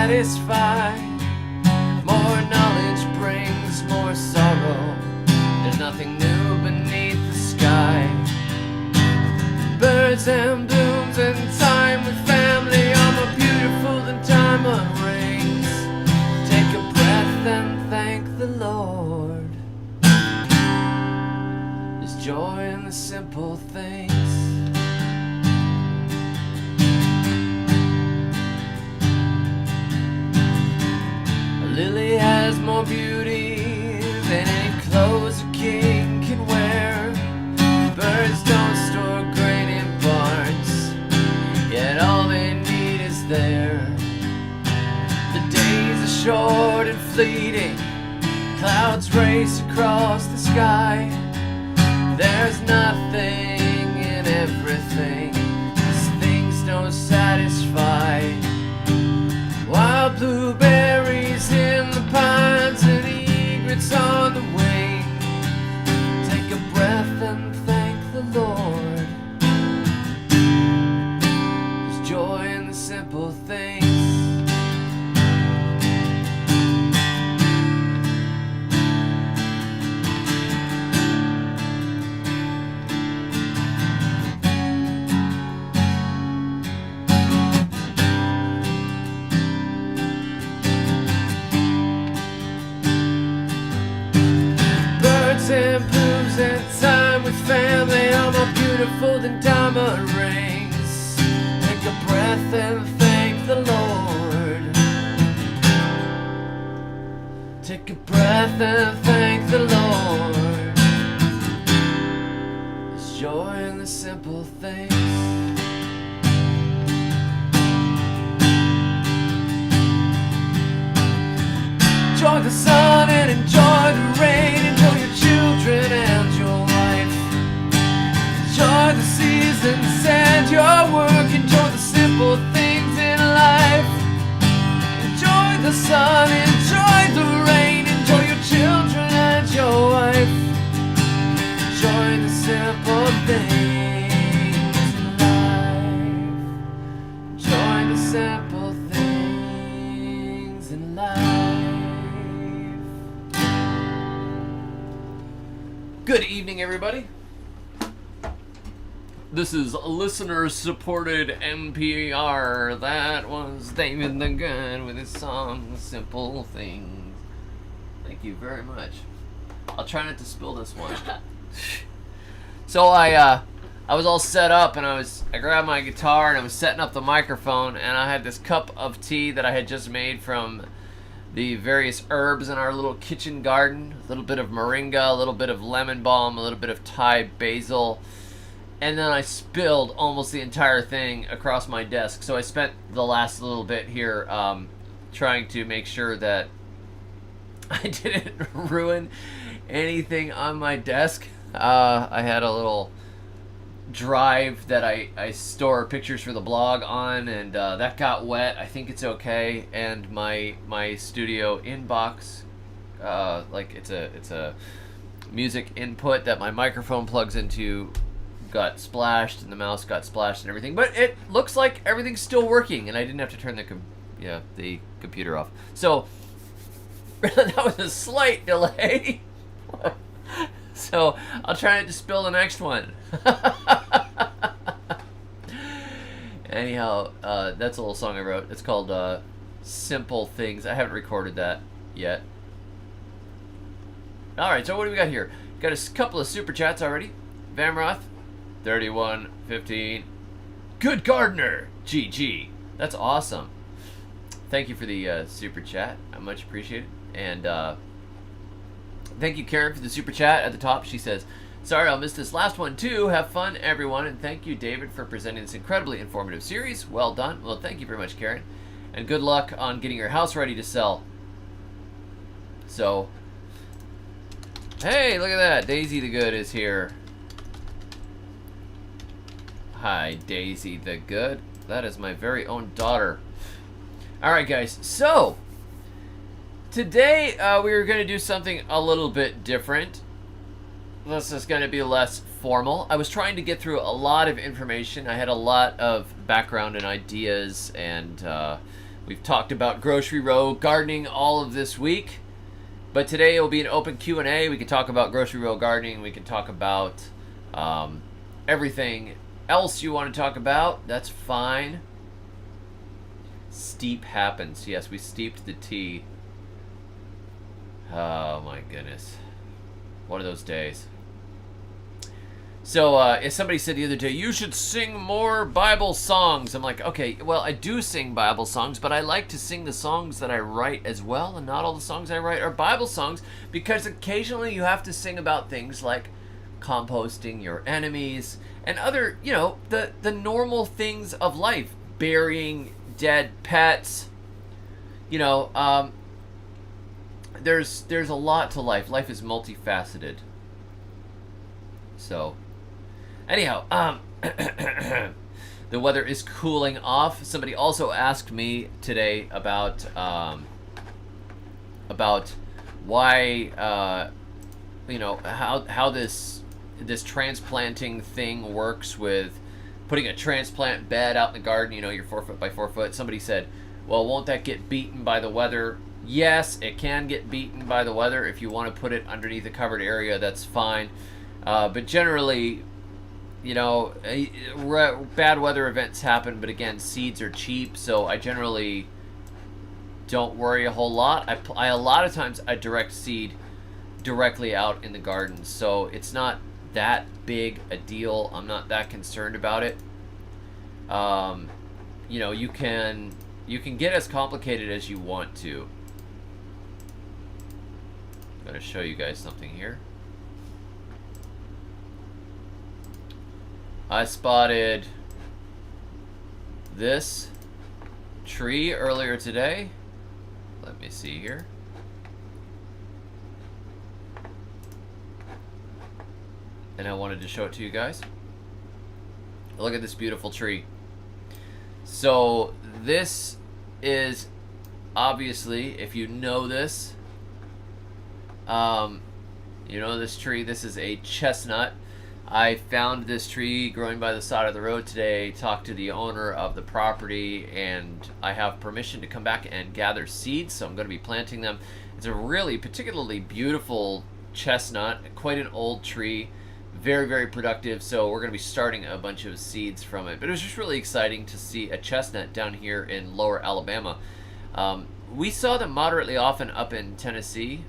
satisfy. More knowledge brings more sorrow. There's nothing new beneath the sky. Birds and blooms and time with family are more beautiful than diamond rings. Take a breath and thank the Lord. There's joy in the simple things. A lily has more beauty than any clothes a king can wear. Birds don't store grain in barns, yet all they need is there. The days are short and fleeting, clouds race across the sky. There's nothing in everything, 'cause things don't satisfy. Wild blueberries in the pines and egrets on the wing. Take a breath and thank the Lord. There's joy in the simple things. And blooms and time with family are more beautiful than diamond rings. Take a breath and thank the Lord. Take a breath and thank the Lord. There's joy in the simple things. Enjoy the sun and enjoy the rain. Enjoy your children and your wife. Enjoy the seasons and your work. Enjoy the simple things in life. Enjoy the sun, enjoy the rain. Enjoy your children and your wife. Enjoy the simple things in life. Enjoy the simple things in life. Good evening, everybody. This is listener-supported NPR. That was David the Good with his song, Simple Things. Thank you very much. I'll try not to spill this one. So I was all set up, and I grabbed my guitar, and I was setting up the microphone, and I had this cup of tea that I had just made from the various herbs in our little kitchen garden. A little bit of moringa, a little bit of lemon balm, a little bit of Thai basil. And then I spilled almost the entire thing across my desk. So I spent the last little bit here trying to make sure that I didn't ruin anything on my desk. I had a little drive that I store pictures for the blog on, and that got wet. I think it's okay. And my studio inbox, like it's a music input that my microphone plugs into, got splashed, and the mouse got splashed and everything. But it looks like everything's still working, and I didn't have to turn the computer off. So that was a slight delay. So I'll try not to spill the next one. Anyhow, that's a little song I wrote. It's called Simple Things. I haven't recorded that yet. Alright, so what do we got here? Got a couple of super chats already. Vamroth, 3115. Good gardener, GG. That's awesome. Thank you for the super chat. I much appreciate it. And thank you, Karen, for the super chat at the top. She says, sorry, I'll miss this last one too. Have fun, everyone. And thank you, David, for presenting this incredibly informative series. Well done. Well, thank you very much, Karen. And good luck on getting your house ready to sell. So, hey, look at that. Daisy the Good is here. Hi, Daisy the Good. That is my very own daughter. Alright, guys. So, today we are going to do something a little bit different. This is going to be less formal. I was trying to get through a lot of information. I had a lot of background and ideas and We've talked about grocery row gardening all of this week, but today it will be an open Q&A. We can talk about grocery row gardening. We can talk about everything else you want to talk about. That's fine. Steep happens. Yes, we steeped the tea. Oh my goodness. One of those days. So, if somebody said the other day, you should sing more Bible songs. I'm like, okay, well, I do sing Bible songs, but I like to sing the songs that I write as well, and not all the songs I write are Bible songs, because occasionally you have to sing about things like composting your enemies and other, you know, the normal things of life. Burying dead pets. You know, there's a lot to life. Life is multifaceted. So, anyhow, the weather is cooling off. Somebody also asked me today about why, you know, how this transplanting thing works with putting a transplant bed out in the garden. You know, you're 4 foot by 4 foot. Somebody said, well, won't that get beaten by the weather? Yes, it can get beaten by the weather. If you want to put it underneath a covered area, that's fine. But generally, you know, bad weather events happen, but again, seeds are cheap, so I generally don't worry a whole lot. A lot of times I direct seed directly out in the garden, so it's not that big a deal. I'm not that concerned about it. You know, you can get as complicated as you want to. I'm going to show you guys something here. I spotted this tree earlier today. Let me see here. And I wanted to show it to you guys. Look at this beautiful tree. So this is obviously, if you know this, you know this tree. This is a chestnut. I found this tree growing by the side of the road today, talked to the owner of the property, and I have permission to come back and gather seeds, so I'm going to be planting them. It's a really particularly beautiful chestnut, quite an old tree, very, very productive, so we're going to be starting a bunch of seeds from it. But it was just really exciting to see a chestnut down here in lower Alabama. We saw them moderately often up in Tennessee,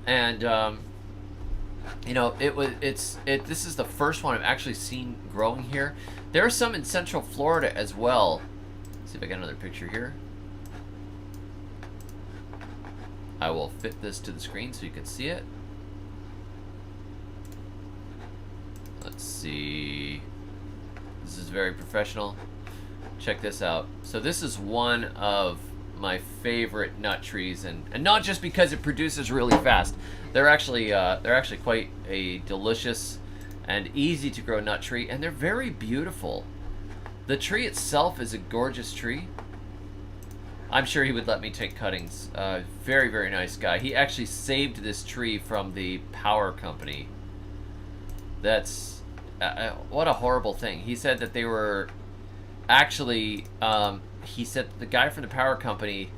and you know, this is the first one I've actually seen growing here. There are some in Central Florida as well. Let's see if I get another picture here. I will fit this to the screen so you can see it. Let's see. This is very professional. Check this out. So this is one of my favorite nut trees, and not just because it produces really fast. They're actually quite a delicious and easy to grow nut tree, and they're very beautiful. The tree itself is a gorgeous tree. I'm sure he would let me take cuttings. Very, very nice guy. He actually saved this tree from the power company. That's what a horrible thing. He said that they were actually he said the guy from the power company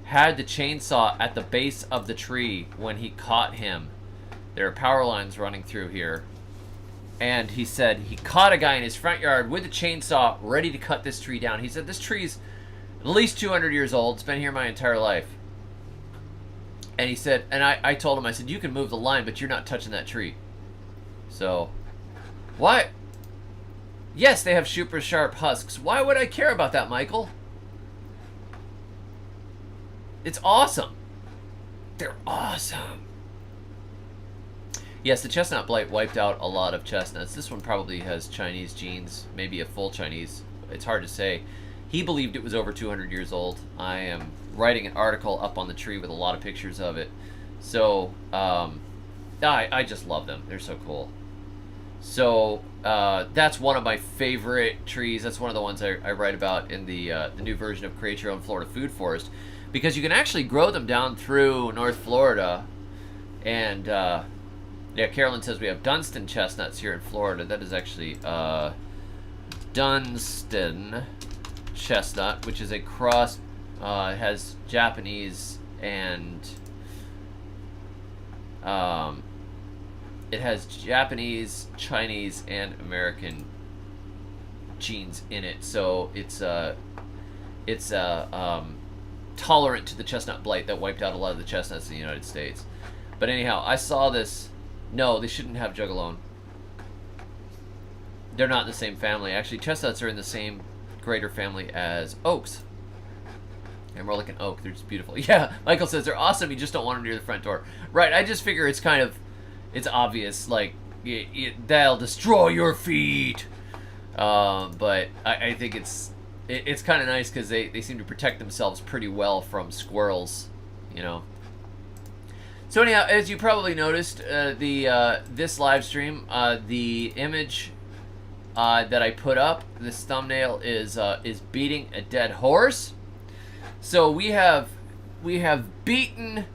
had the chainsaw at the base of the tree when he caught him. There are power lines running through here. And he said he caught a guy in his front yard with a chainsaw ready to cut this tree down. He said this tree's at least 200 years old. It's been here my entire life. And he said, and I told him, I said, you can move the line, but you're not touching that tree. So, what? Yes, they have super sharp husks. Why would I care about that, Michael? It's awesome. They're awesome. Yes, the chestnut blight wiped out a lot of chestnuts. This one probably has Chinese genes, maybe a full Chinese. It's hard to say. He believed it was over 200 years old. I am writing an article up on the tree with a lot of pictures of it. So, I just love them. They're so cool. So, that's one of my favorite trees. That's one of the ones I write about in the new version of Create Your Own Florida Food Forest. Because you can actually grow them down through North Florida. And, yeah, Carolyn says we have Dunstan chestnuts here in Florida. That is actually, Dunstan chestnut, which is a cross. It has Japanese and it has Japanese, Chinese, and American genes in it, so it's tolerant to the chestnut blight that wiped out a lot of the chestnuts in the United States. But anyhow, I saw this. No, they shouldn't have Jugalone. They're not in the same family. Actually, chestnuts are in the same greater family as oaks. And we're like an oak. They're just beautiful. Yeah, Michael says they're awesome. You just don't want them near the front door. Right, I just figure it's kind of, it's obvious. Like, they'll destroy your feet. But I think it's kind of nice because they seem to protect themselves pretty well from squirrels, you know. So anyhow, as you probably noticed, this live stream, the image that I put up, this thumbnail is beating a dead horse. So we have beaten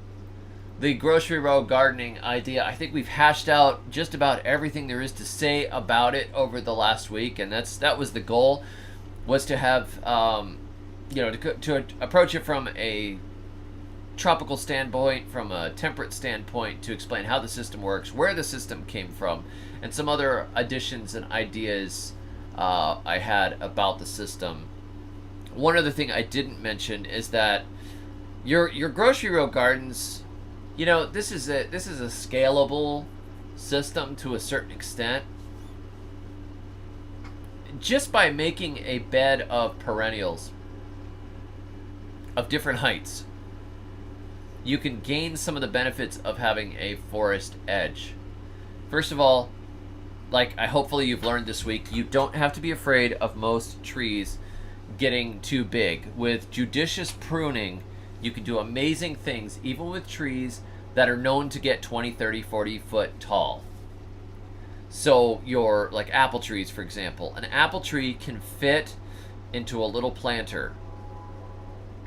the grocery row gardening idea. I think we've hashed out just about everything there is to say about it over the last week, and that was the goal, was to have to approach it from a tropical standpoint, from a temperate standpoint, to explain how the system works, where the system came from, and some other additions and ideas I had about the system. One other thing I didn't mention is that your grocery row gardens, you know, this is a scalable system to a certain extent. Just by making a bed of perennials of different heights, you can gain some of the benefits of having a forest edge. First of all, like hopefully you've learned this week, you don't have to be afraid of most trees getting too big. With judicious pruning, you can do amazing things, even with trees that are known to get 20, 30, 40 foot tall. So your, like apple trees, for example, an apple tree can fit into a little planter.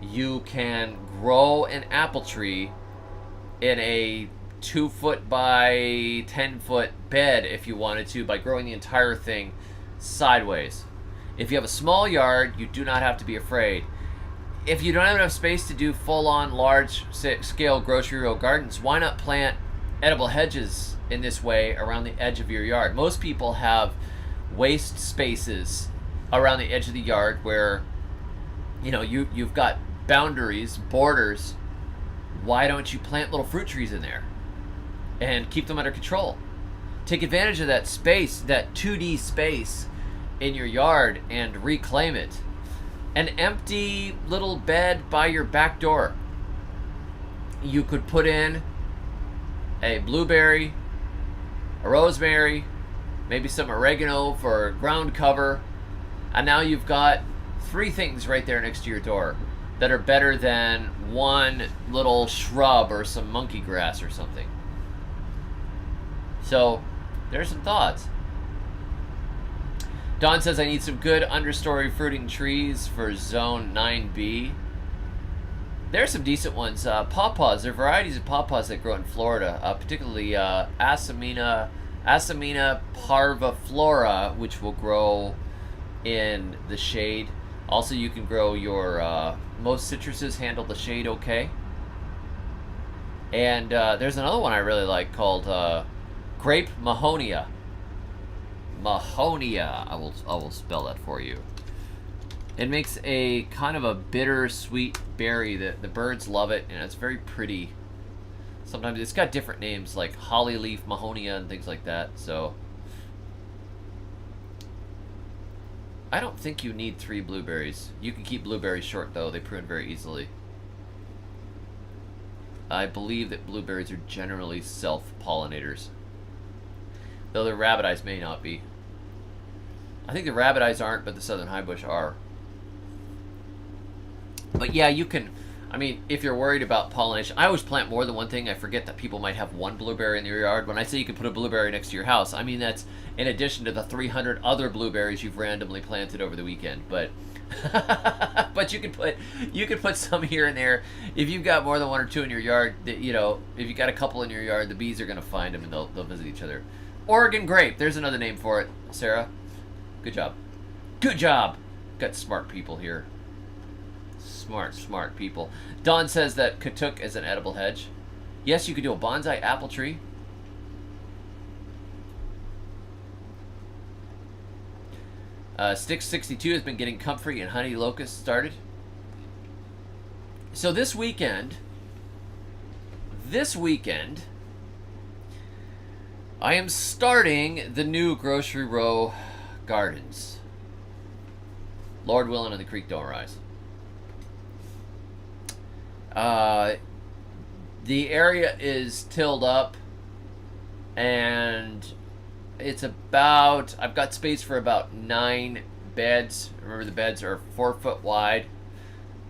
You can grow an apple tree in a 2 foot by 10 foot bed if you wanted to, by growing the entire thing sideways. If you have a small yard, you do not have to be afraid. If you don't have enough space to do full-on large-scale grocery row gardens, why not plant edible hedges in this way around the edge of your yard? Most people have waste spaces around the edge of the yard where, you know, you've got boundaries, borders. Why don't you plant little fruit trees in there and keep them under control? Take advantage of that space, that 2D space in your yard, and reclaim it. An empty little bed by your back door. You could put in a blueberry, a rosemary, maybe some oregano for ground cover, and now you've got 3 things right there next to your door that are better than one little shrub or some monkey grass or something. So there's some thoughts. Don says, I need some good understory fruiting trees for zone 9B. There's some decent ones. Pawpaws. There are varieties of pawpaws that grow in Florida, particularly Asamina parviflora, which will grow in the shade. Also, you can grow your, most citruses handle the shade okay. And there's another one I really like called grape mahonia. Mahonia. I will spell that for you. It makes a kind of a bitter sweet berry that the birds love it, and it's very pretty. Sometimes it's got different names like holly leaf mahonia and things like that. So I don't think you need 3 blueberries. You can keep blueberries short though, they prune very easily. I believe that blueberries are generally self-pollinators, though the rabbit eyes may not be. I think the rabbit eyes aren't, but the southern highbush are. But yeah, you can, I mean, if you're worried about pollination, I always plant more than one thing. I forget that people might have 1 blueberry in their yard. When I say you can put a blueberry next to your house, I mean that's in addition to the 300 other blueberries you've randomly planted over the weekend. But but you can put some here and there. If you've got more than 1 or 2 in your yard, you know, if you got a couple in your yard, the bees are going to find them and they'll visit each other. Oregon grape, there's another name for it, Sarah. Good job. Good job. got smart people here. Smart people. Don says that katuk is an edible hedge. Yes, you could do a bonsai apple tree. Stix 62 has been getting comfrey and honey locust started. So this weekend, I am starting the new Grocery Row Gardens. Lord willing and the creek don't rise. The area is tilled up, and it's about, I've got space for about 9 beds. Remember, the beds are 4 foot wide,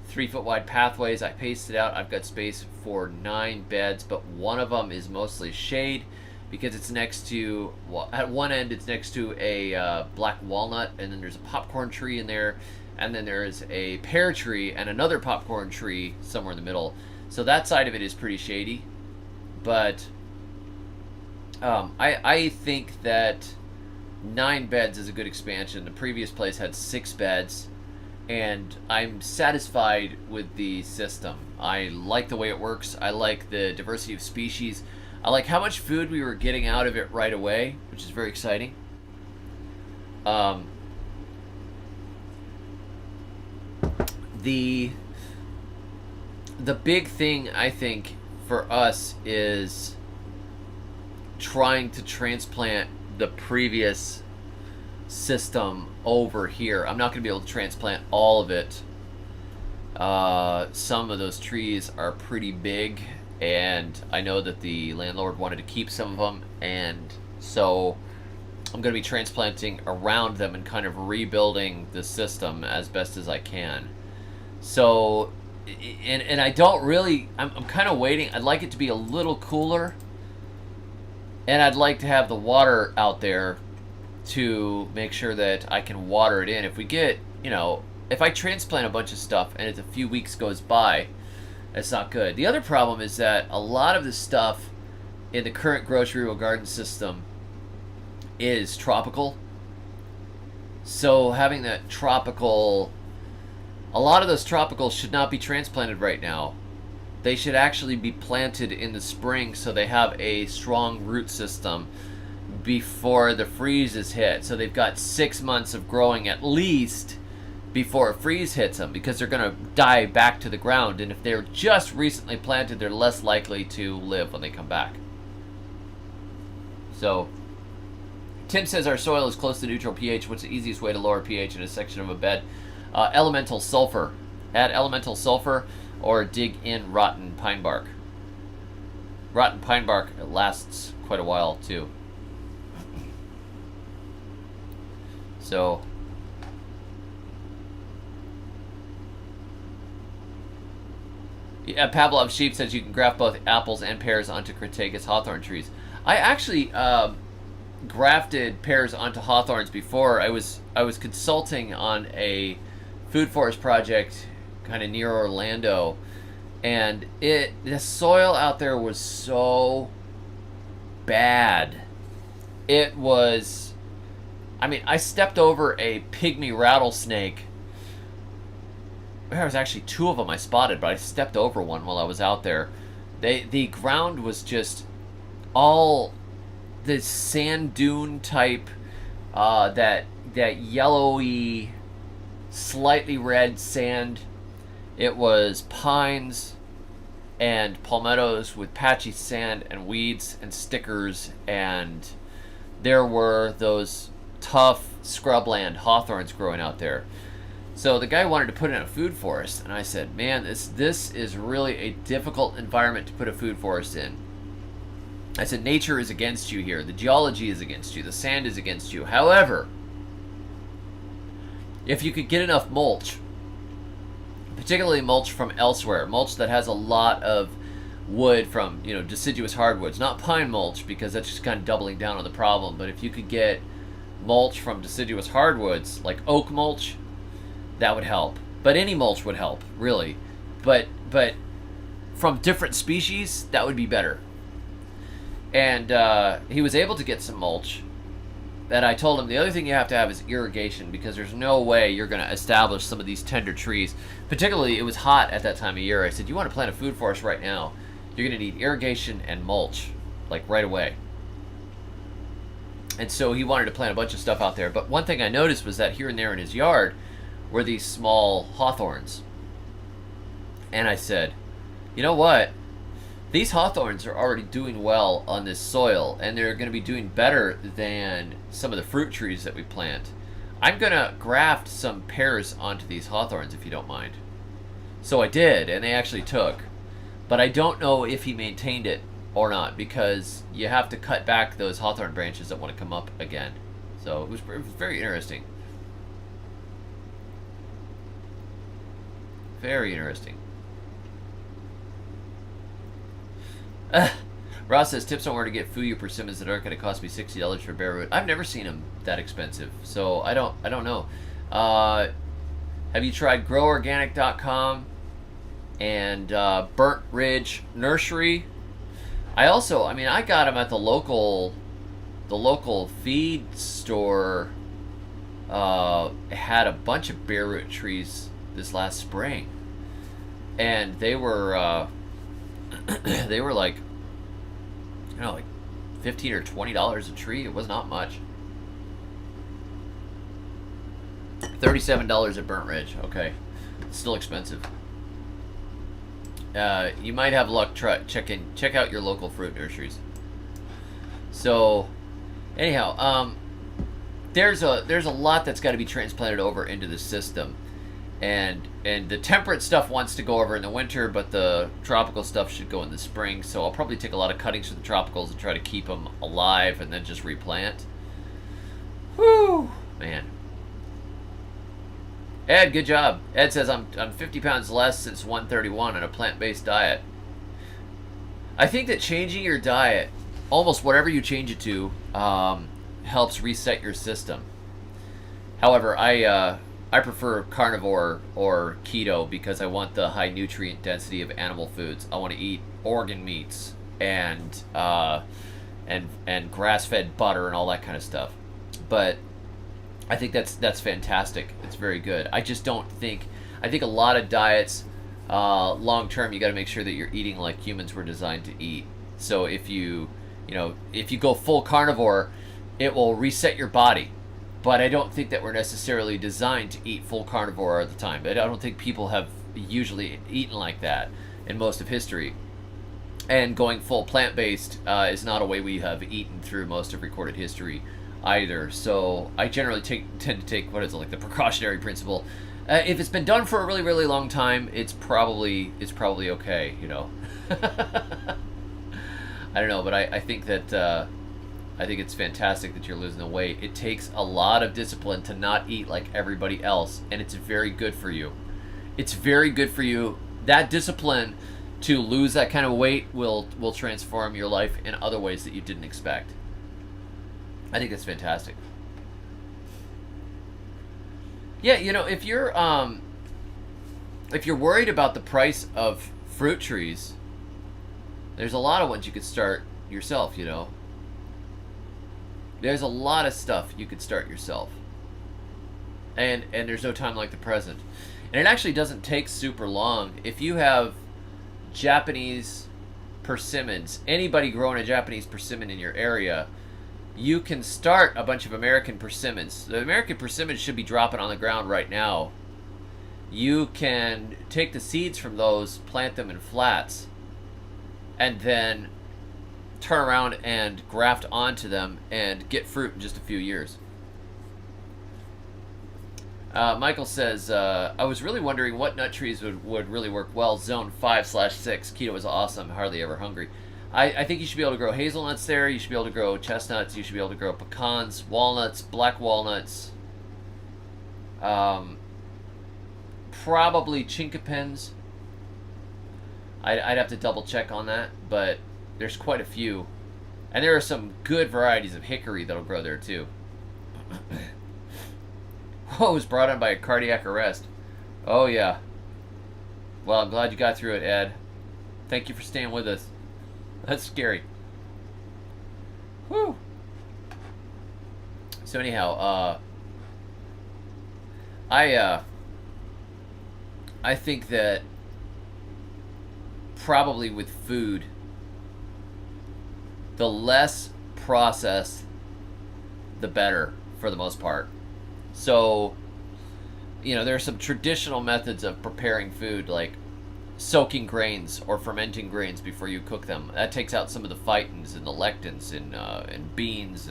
3 foot wide pathways. I paced it out. I've got space for 9 beds, but one of them is mostly shade because it's next to, well, at one end it's next to a black walnut, and then there's a popcorn tree in there, and then there is a pear tree and another popcorn tree somewhere in the middle. So that side of it is pretty shady, but I think that 9 beds is a good expansion. The previous place had 6 beds, and I'm satisfied with the system. I like the way it works. I like the diversity of species. I like how much food we were getting out of it right away, which is very exciting. The big thing, I think, for us is trying to transplant the previous system over here. I'm not going to be able to transplant all of it. Some of those trees are pretty big, and I know that the landlord wanted to keep some of them, and so I'm going to be transplanting around them and kind of rebuilding the system as best as I can. So, and I don't really, I'm kind of waiting. I'd like it to be a little cooler, and I'd like to have the water out there to make sure that I can water it in. If we get, you know, if I transplant a bunch of stuff and it's a few weeks goes by, that's not good. The other problem is that a lot of the stuff in the current Grocery Row Garden system is tropical. So having that tropical, a lot of those tropicals should not be transplanted right now. They should actually be planted in the spring so they have a strong root system before the freezes hit. So they've got 6 months of growing at least before a freeze hits them, because they're going to die back to the ground, and if they're just recently planted, they're less likely to live when they come back. So Tim says our soil is close to neutral pH. What's the easiest way to lower pH in a section of a bed? Elemental sulfur. Add elemental sulfur or dig in rotten pine bark. Rotten pine bark lasts quite a while too. So yeah, Pavlov Sheep says you can graft both apples and pears onto Crataegus hawthorn trees. I actually grafted pears onto hawthorns before. I was consulting on a food forest project kind of near Orlando, and the soil out there was so bad. It was, I mean, I stepped over a pygmy rattlesnake. There was actually 2 of them I spotted, but I stepped over one while I was out there. The ground was just all this sand dune type, that yellowy, slightly red sand. It was pines and palmettos with patchy sand and weeds and stickers, and there were those tough scrubland hawthorns growing out there. So the guy wanted to put in a food forest, and I said, man, this is really a difficult environment to put a food forest in. I said, nature is against you here. The geology is against you. The sand is against you. However, if you could get enough mulch, particularly mulch from elsewhere, mulch that has a lot of wood from, you know, deciduous hardwoods, not pine mulch, because that's just kind of doubling down on the problem, but if you could get mulch from deciduous hardwoods, like oak mulch, that would help. But any mulch would help, really. But from different species, that would be better. And he was able to get some mulch. And I told him the other thing you have to have is irrigation, because there's no way you're going to establish some of these tender trees. Particularly, it was hot at that time of year. I said, you want to plant a food forest right now, you're going to need irrigation and mulch, like right away. And so he wanted to plant a bunch of stuff out there. But one thing I noticed was that here and there in his yard were these small hawthorns. And I said, you know what? These hawthorns are already doing well on this soil, and they're going to be doing better than some of the fruit trees that we plant. I'm going to graft some pears onto these hawthorns, if you don't mind. So I did, and they actually took. But I don't know if he maintained it or not, because you have to cut back those hawthorn branches that want to come up again. So it was very interesting. Very interesting. Ross says, tips on where to get Fuyu persimmons that aren't going to cost me $60 for bare root. I've never seen them that expensive, so I don't know. Have you tried groworganic.com and Burnt Ridge Nursery? I got them at the local feed store. Had a bunch of bare root trees this last spring, and they were they were like, like $15 or $20 a tree. It was not much. $37 at Burnt Ridge. Okay, it's still expensive. You might have luck. Check out your local fruit nurseries. So, anyhow, there's a lot that's got to be transplanted over into the system. And the temperate stuff wants to go over in the winter, but the tropical stuff should go in the spring. So I'll probably take a lot of cuttings from the tropicals and try to keep them alive and then just replant. Whew, man. Ed, good job. Ed says, I'm 50 pounds less since 131 on a plant-based diet. I think that changing your diet, almost whatever you change it to, helps reset your system. However, I prefer carnivore or keto because I want the high nutrient density of animal foods. I want to eat organ meats and grass-fed butter and all that kind of stuff. But I think that's fantastic. It's very good. I just don't think. I think a lot of diets, long term, you got to make sure that you're eating like humans were designed to eat. So if you go full carnivore, it will reset your body. But I don't think that we're necessarily designed to eat full carnivore all the time. I don't think people have usually eaten like that in most of history. And going full plant-based is not a way we have eaten through most of recorded history either. So I generally tend to take, the precautionary principle. If it's been done for a really, really long time, it's probably okay, I don't know, but I think that... I think it's fantastic that you're losing the weight. It takes a lot of discipline to not eat like everybody else, and it's very good for you. It's very good for you. That discipline to lose that kind of weight will transform your life in other ways that you didn't expect. I think that's fantastic. Yeah, if you're worried about the price of fruit trees, there's a lot of ones you could start yourself, There's a lot of stuff you could start yourself. And there's no time like the present. And it actually doesn't take super long. If you have Japanese persimmons, anybody growing a Japanese persimmon in your area, you can start a bunch of American persimmons. The American persimmons should be dropping on the ground right now. You can take the seeds from those, plant them in flats, and then turn around and graft onto them and get fruit in just a few years. Michael says, I was really wondering what nut trees would really work well. Zone 5/6. Keto is awesome. Hardly ever hungry. I think you should be able to grow hazelnuts there. You should be able to grow chestnuts. You should be able to grow pecans, walnuts, black walnuts. Probably chinkapins. I'd have to double check on that, but there's quite a few. And there are some good varieties of hickory that'll grow there too. Oh, was brought on by a cardiac arrest. Oh yeah. Well, I'm glad you got through it, Ed. Thank you for staying with us. That's scary. Whew. So anyhow, I think that probably with food, the less processed, the better for the most part. So, there are some traditional methods of preparing food, like soaking grains or fermenting grains before you cook them. That takes out some of the phytins and the lectins in beans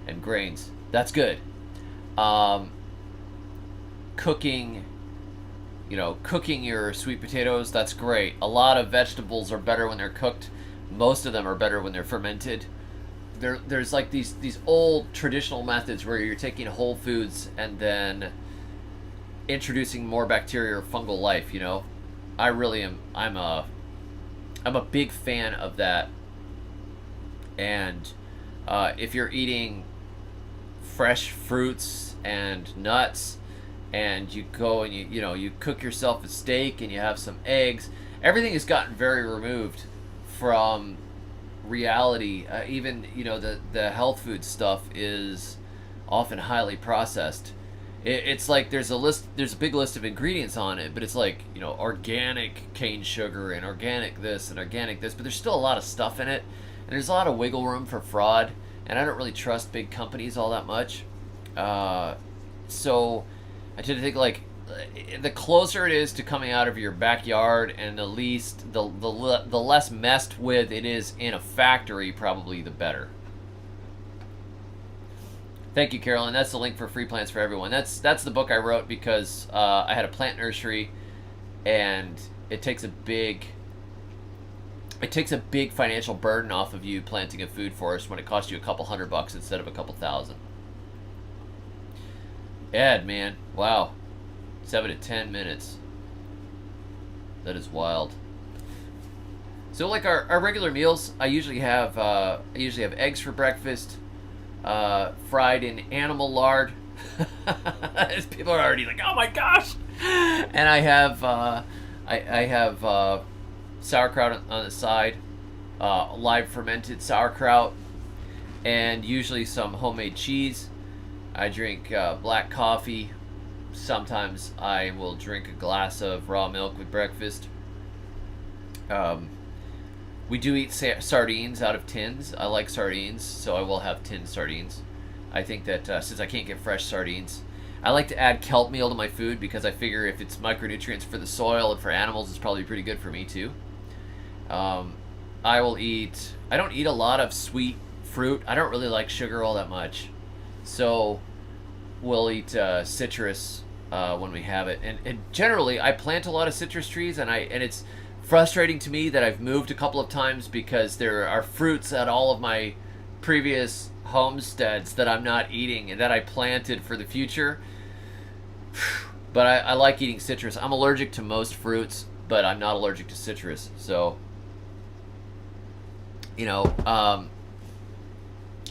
and grains. That's good. Cooking your sweet potatoes, that's great. A lot of vegetables are better when they're cooked. Most of them are better when they're fermented. There's like these old traditional methods where you're taking whole foods and then introducing more bacteria or fungal life. I really am. I'm a big fan of that. And if you're eating fresh fruits and nuts, and you go and you cook yourself a steak and you have some eggs, everything has gotten very removed from reality. Even the health food stuff is often highly processed. It's like there's a big list of ingredients on it, but it's like organic cane sugar and organic this and organic this, but there's still a lot of stuff in it, and there's a lot of wiggle room for fraud, and I don't really trust big companies all that much. So I tend to think like the closer it is to coming out of your backyard, and the less messed with it is in a factory, probably the better. Thank you, Carolyn. That's the link for Free Plants for Everyone. That's the book I wrote because I had a plant nursery, and it takes a big financial burden off of you planting a food forest when it costs you a couple $100 instead of a couple thousand. Ed, man, wow, 7 to 10 minutes. That is wild. So like our regular meals, I usually have eggs for breakfast. Fried in animal lard. People are already like, oh my gosh. And I have sauerkraut on the side, live fermented sauerkraut, and usually some homemade cheese. I drink black coffee. Sometimes I will drink a glass of raw milk with breakfast. We do eat sardines out of tins. I like sardines, so I will have tin sardines. I think that since I can't get fresh sardines, I like to add kelp meal to my food because I figure if it's micronutrients for the soil and for animals, it's probably pretty good for me too. I don't eat a lot of sweet fruit. I don't really like sugar all that much. So we'll eat citrus when we have it. And generally, I plant a lot of citrus trees, and it's frustrating to me that I've moved a couple of times because there are fruits at all of my previous homesteads that I'm not eating and that I planted for the future. But I like eating citrus. I'm allergic to most fruits, but I'm not allergic to citrus. So,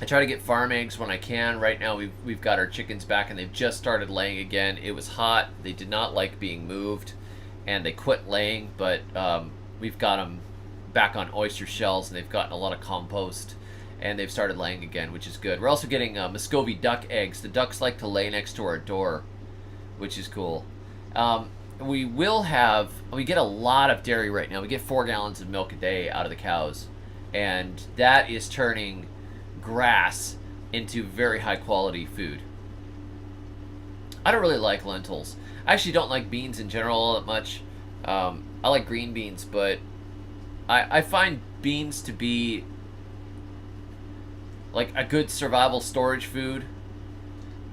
I try to get farm eggs when I can. Right now we've got our chickens back, and they've just started laying again. It was hot. They did not like being moved, and they quit laying, but we've got them back on oyster shells, and they've gotten a lot of compost, and they've started laying again, which is good. We're also getting Muscovy duck eggs. The ducks like to lay next to our door, which is cool. We get a lot of dairy right now. We get 4 gallons of milk a day out of the cows, and that is turning grass into very high quality food. I don't really like lentils. I actually don't like beans in general all that much. I like green beans, but I find beans to be like a good survival storage food.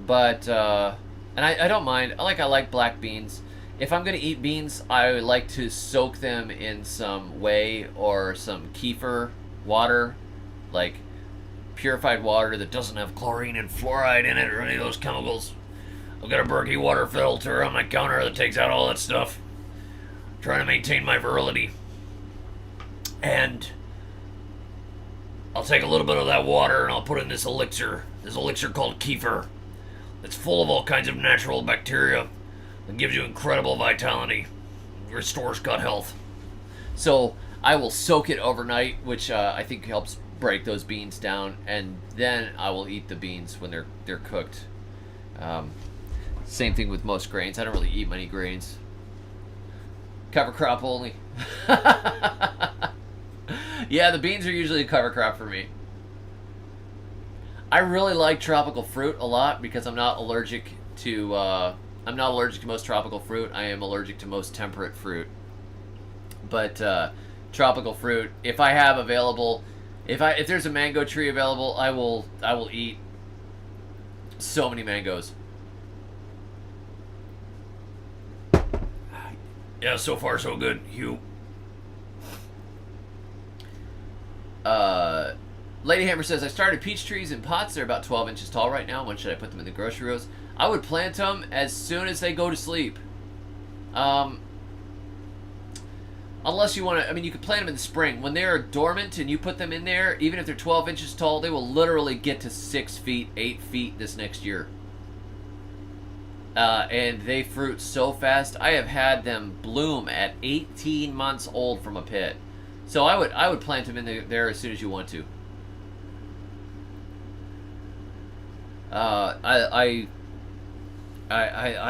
But and I don't mind. I like black beans. If I'm gonna eat beans, I like to soak them in some whey or some kefir water, like purified water that doesn't have chlorine and fluoride in it or any of those chemicals. I've got a Berkey water filter on my counter that takes out all that stuff. I'm trying to maintain my virility. And I'll take a little bit of that water and I'll put in this elixir called kefir. It's full of all kinds of natural bacteria that gives you incredible vitality, restores gut health. So I will soak it overnight, which I think helps break those beans down, and then I will eat the beans when they're cooked. Same thing with most grains. I don't really eat many grains. Cover crop only. Yeah, the beans are usually a cover crop for me. I really like tropical fruit a lot because I'm not allergic to most tropical fruit. I am allergic to most temperate fruit. But tropical fruit, if I have available, if there's a mango tree available, I will eat so many mangoes. Yeah, so far so good, Hugh. Lady Hammer says, I started peach trees in pots. They're about 12 inches tall right now. When should I put them in the grocery rows? I would plant them as soon as they go to sleep. Unless you want to, I mean, you could plant them in the spring. When they're dormant and you put them in there, even if they're 12 inches tall, they will literally get to 6 feet, 8 feet this next year. And they fruit so fast. I have had them bloom at 18 months old from a pit. So I would plant them in there as soon as you want to. I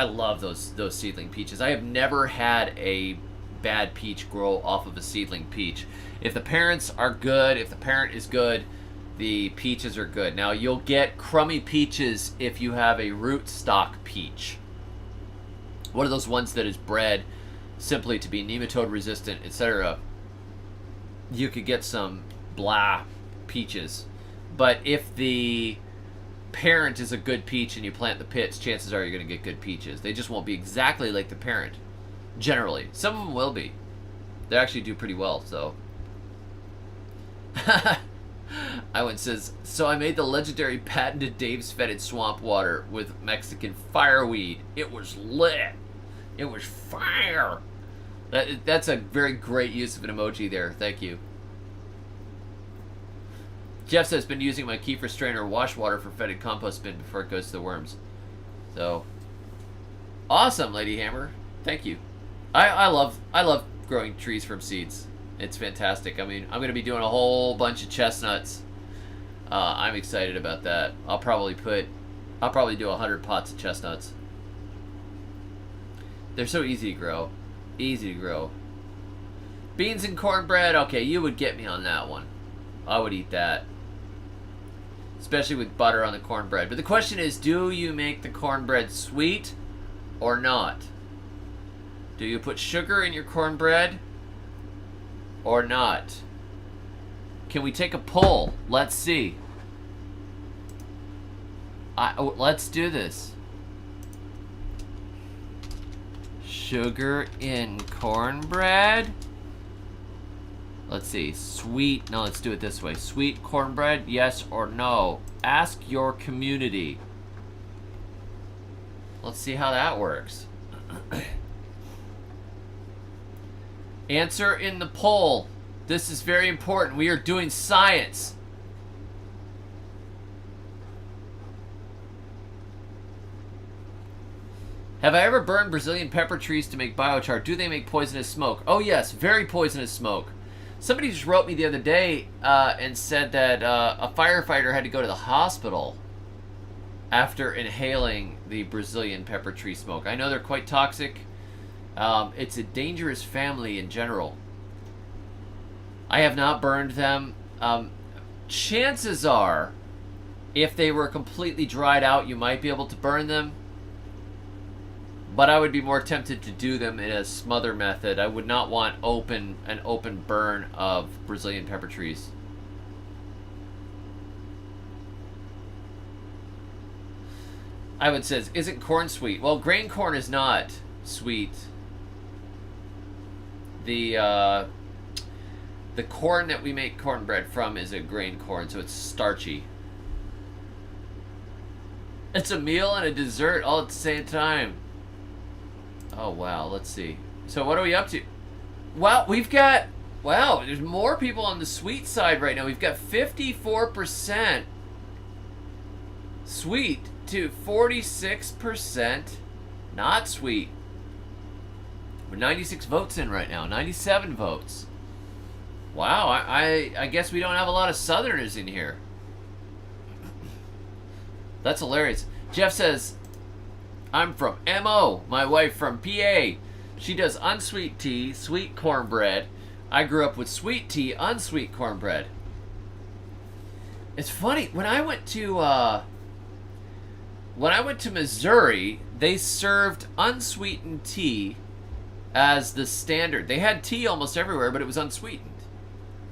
love those seedling peaches. I have never had a bad peach grow off of a seedling peach. If the parents are good, if the parent is good, the peaches are good. Now you'll get crummy peaches if you have a rootstock peach. One of those ones that is bred simply to be nematode resistant, etc. You could get some blah peaches. But if the parent is a good peach and you plant the pits, chances are you're going to get good peaches. They just won't be exactly like the parent. Generally. Some of them will be. They actually do pretty well, so. Iwan says, so I made the legendary patented Dave's Fetid swamp water with Mexican fireweed. It was lit. It was fire. That's a very great use of an emoji there. Thank you. Jeff says, been using my kefir strainer wash water for fetid compost bin before it goes to the worms. So, awesome, Lady Hammer. Thank you. I love growing trees from seeds. It's fantastic. I mean, I'm going to be doing a whole bunch of chestnuts. I'm excited about that. I'll probably do 100 pots of chestnuts. They're so easy to grow. Easy to grow. Beans and cornbread. Okay, you would get me on that one. I would eat that. Especially with butter on the cornbread. But the question is, do you make the cornbread sweet or not? Do you put sugar in your cornbread or not? Can we take a poll? Let's see. Let's do this. Sugar in cornbread. Let's see. Sweet. No, let's do it this way. Sweet cornbread, yes or no? Ask your community. Let's see how that works. Answer in the poll. This is very important. We are doing science. Have I ever burned Brazilian pepper trees to make biochar? Do they make poisonous smoke? Oh yes, very poisonous smoke. Somebody just wrote me the other day and said that a firefighter had to go to the hospital after inhaling the Brazilian pepper tree smoke. I know they're quite toxic. It's a dangerous family in general. I have not burned them. Chances are, if they were completely dried out, you might be able to burn them. But I would be more tempted to do them in a smother method. I would not want an open burn of Brazilian pepper trees. Ivan says, isn't corn sweet? Well, grain corn is not sweet. The corn that we make cornbread from is a grain corn, so it's starchy. It's a meal and a dessert all at the same time. Oh, wow. Let's see. So what are we up to? Wow, there's more people on the sweet side right now. We've got 54% sweet to 46% not sweet. We're 96 votes in right now. 97 votes. Wow, I guess we don't have a lot of Southerners in here. That's hilarious. Jeff says, I'm from MO, my wife from PA. She does unsweet tea, sweet cornbread. I grew up with sweet tea, unsweet cornbread. It's funny, when I went to Missouri, they served unsweetened tea as the standard. They had tea almost everywhere, but it was unsweetened,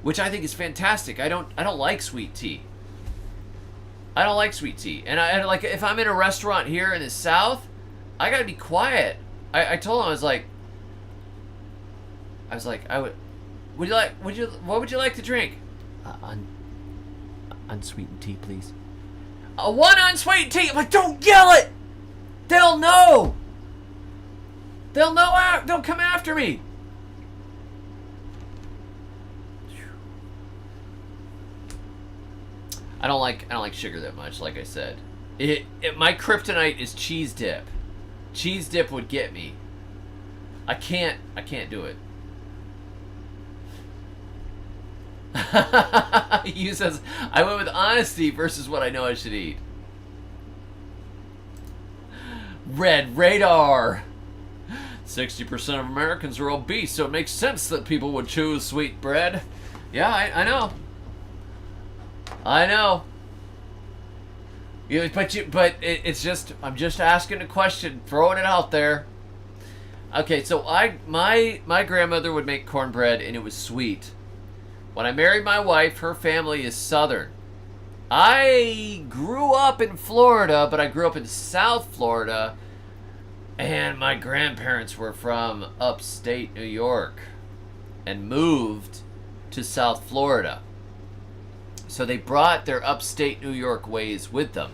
which I think is fantastic. I don't like sweet tea. I don't like sweet tea. And I like, if I'm in a restaurant here in the South, I gotta be quiet. I told him, what would you like to drink? Unsweetened tea, please. One unsweetened tea. I'm like, don't yell it. They'll know. They'll know. They'll come after me. I don't like sugar that much. Like I said, my kryptonite is cheese dip. Cheese dip would get me. I can't do it. You says, I went with honesty versus what I know I should eat. Red radar. 60% of Americans are obese, so it makes sense that people would choose sweet bread. Yeah, I know. I know. It's just, I'm just asking a question, throwing it out there. Okay, so my grandmother would make cornbread and it was sweet. When I married my wife, her family is Southern. I grew up in Florida, but I grew up in South Florida, and my grandparents were from upstate New York and moved to South Florida. So they brought their upstate New York ways with them.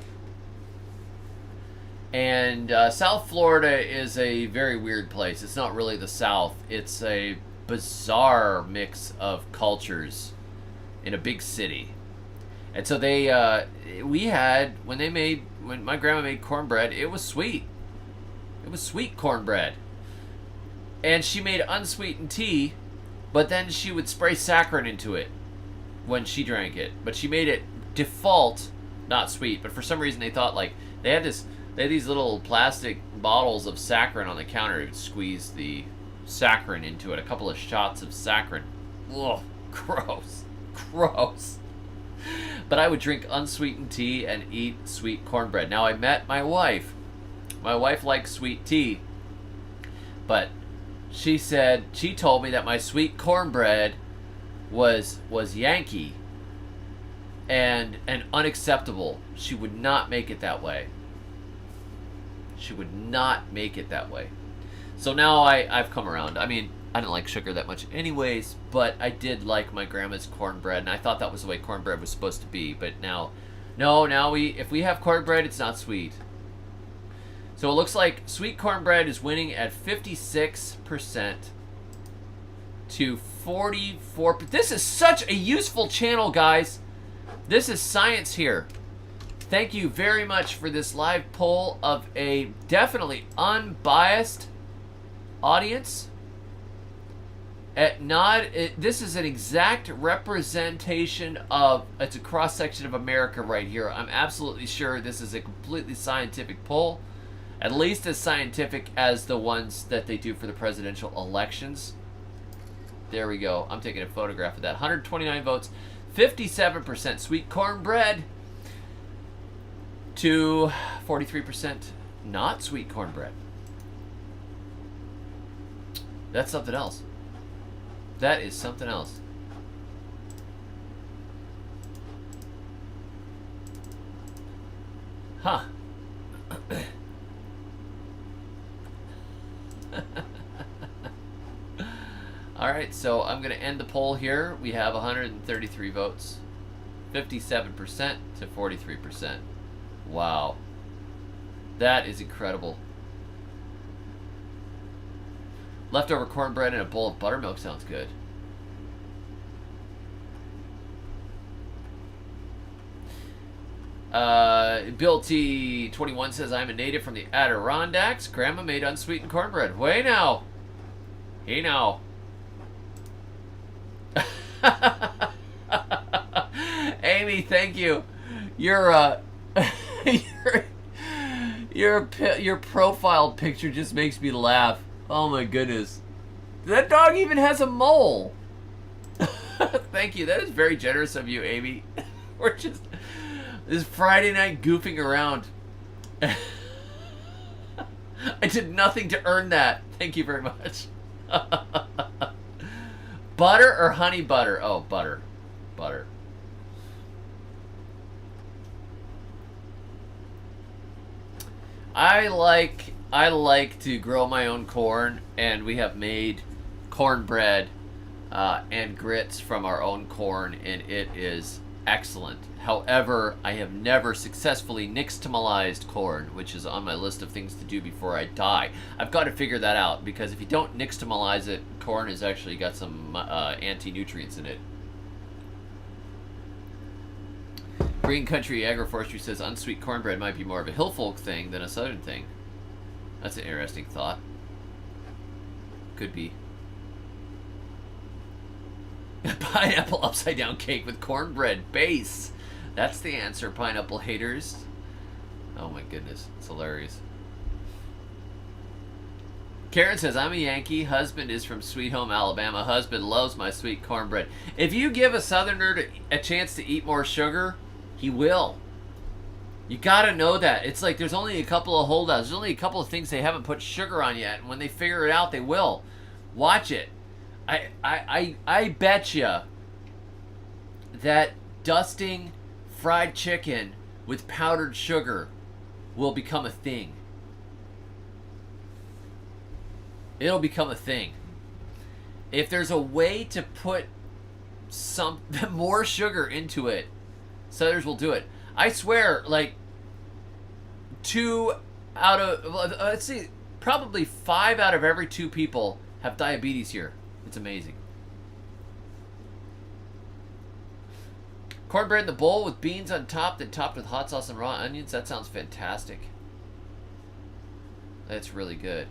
And South Florida is a very weird place. It's not really the South. It's a bizarre mix of cultures in a big city. And so when my grandma made cornbread, it was sweet. It was sweet cornbread. And she made unsweetened tea, but then she would spray saccharin into it when she drank it. But she made it default not sweet, but for some reason they thought, like, they had these little plastic bottles of saccharin on the counter. It would squeeze the saccharin into it, a couple of shots of saccharin. Ugh, gross. Gross. But I would drink unsweetened tea and eat sweet cornbread. Now, I met my wife. My wife likes sweet tea, but she told me that my sweet cornbread was Yankee and unacceptable. She would not make it that way. She would not make it that way. So now I've come around. I mean, I didn't like sugar that much anyways, but I did like my grandma's cornbread, and I thought that was the way cornbread was supposed to be. But now if we have cornbread, it's not sweet. So it looks like sweet cornbread is winning at 56% to 44%. This is such a useful channel, guys. This is science here. Thank you very much for this live poll of a definitely unbiased audience. This is an exact representation of, it's a cross-section of America right here. I'm absolutely sure this is a completely scientific poll. At least as scientific as the ones that they do for the presidential elections. There we go. I'm taking a photograph of that. 129 votes. 57% sweet cornbread to 43% not sweet cornbread. That's something else. That is something else. Huh. Alright, so I'm going to end the poll here. We have 133 votes. 57% to 43%. Wow. That is incredible. Leftover cornbread and a bowl of buttermilk sounds good. Bill T21 says, I'm a native from the Adirondacks. Grandma made unsweetened cornbread. Way now. Hey now. Amy, thank you. Your your profile picture just makes me laugh. Oh my goodness. That dog even has a mole. Thank you. That is very generous of you, Amy. We're just this Friday night goofing around. I did nothing to earn that. Thank you very much. Butter or honey butter? Oh, butter. Butter. I like to grow my own corn, and we have made cornbread and grits from our own corn, and it is excellent. However, I have never successfully nixtamalized corn, which is on my list of things to do before I die. I've got to figure that out, because if you don't nixtamalize it, corn has actually got some anti-nutrients in it. Green Country Agroforestry says unsweet cornbread might be more of a hill folk thing than a southern thing. That's an interesting thought. Could be. Pineapple upside down cake with cornbread base. That's the answer, pineapple haters. Oh my goodness, it's hilarious. Karen says, I'm a Yankee. Husband is from Sweet Home, Alabama. Husband loves my sweet cornbread. If you give a southerner a chance to eat more sugar, he will. You gotta know that. It's like there's only a couple of holdouts. There's only a couple of things they haven't put sugar on yet. And when they figure it out, they will. Watch it. I bet you that dusting fried chicken with powdered sugar will become a thing. It'll become a thing. If there's a way to put some more sugar into it, Southerners will do it. I swear, like, 2 out of, let's see, probably 5 out of every 2 people have diabetes here. It's amazing. Cornbread in the bowl with beans on top, then topped with hot sauce and raw onions. That sounds fantastic. That's really good.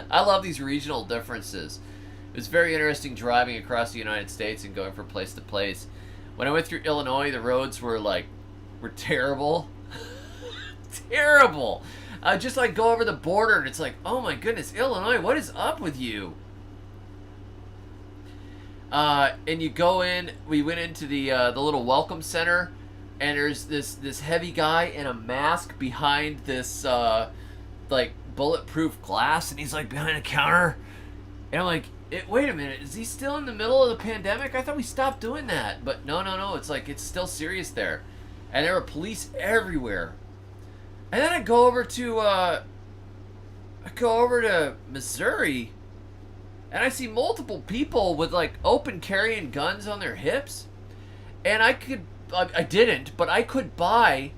I love these regional differences. It was very interesting driving across the United States and going from place to place. When I went through Illinois, the roads were terrible. Terrible. I just go over the border and it's like, oh my goodness, Illinois, what is up with you? And you go in, we went into the little welcome center, and there's this heavy guy in a mask behind this bulletproof glass, and he's behind a counter, and I'm like, wait a minute, is he still in the middle of the pandemic? I thought we stopped doing that. But no, it's still serious there, and there were police everywhere. And then I go over to Missouri, and I see multiple people with open carrying guns on their hips, and I didn't, but I could buy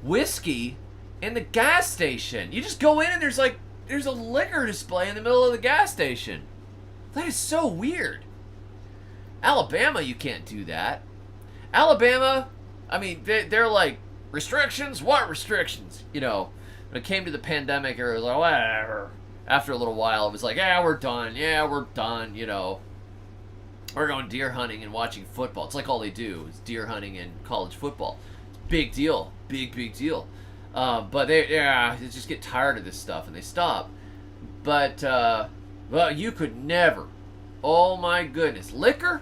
whiskey in the gas station. You just go in and there's a liquor display in the middle of the gas station. That is so weird. Alabama, you can't do that. Alabama, I mean, they're like, restrictions? What restrictions? You know, when it came to the pandemic, it was like, whatever. After a little while, it was like, yeah, we're done. Yeah, we're done, you know. We're going deer hunting and watching football. It's like all they do is deer hunting and college football. Big deal. Big deal. But they just get tired of this stuff and they stop. But, well, you could never. Oh my goodness. Liquor?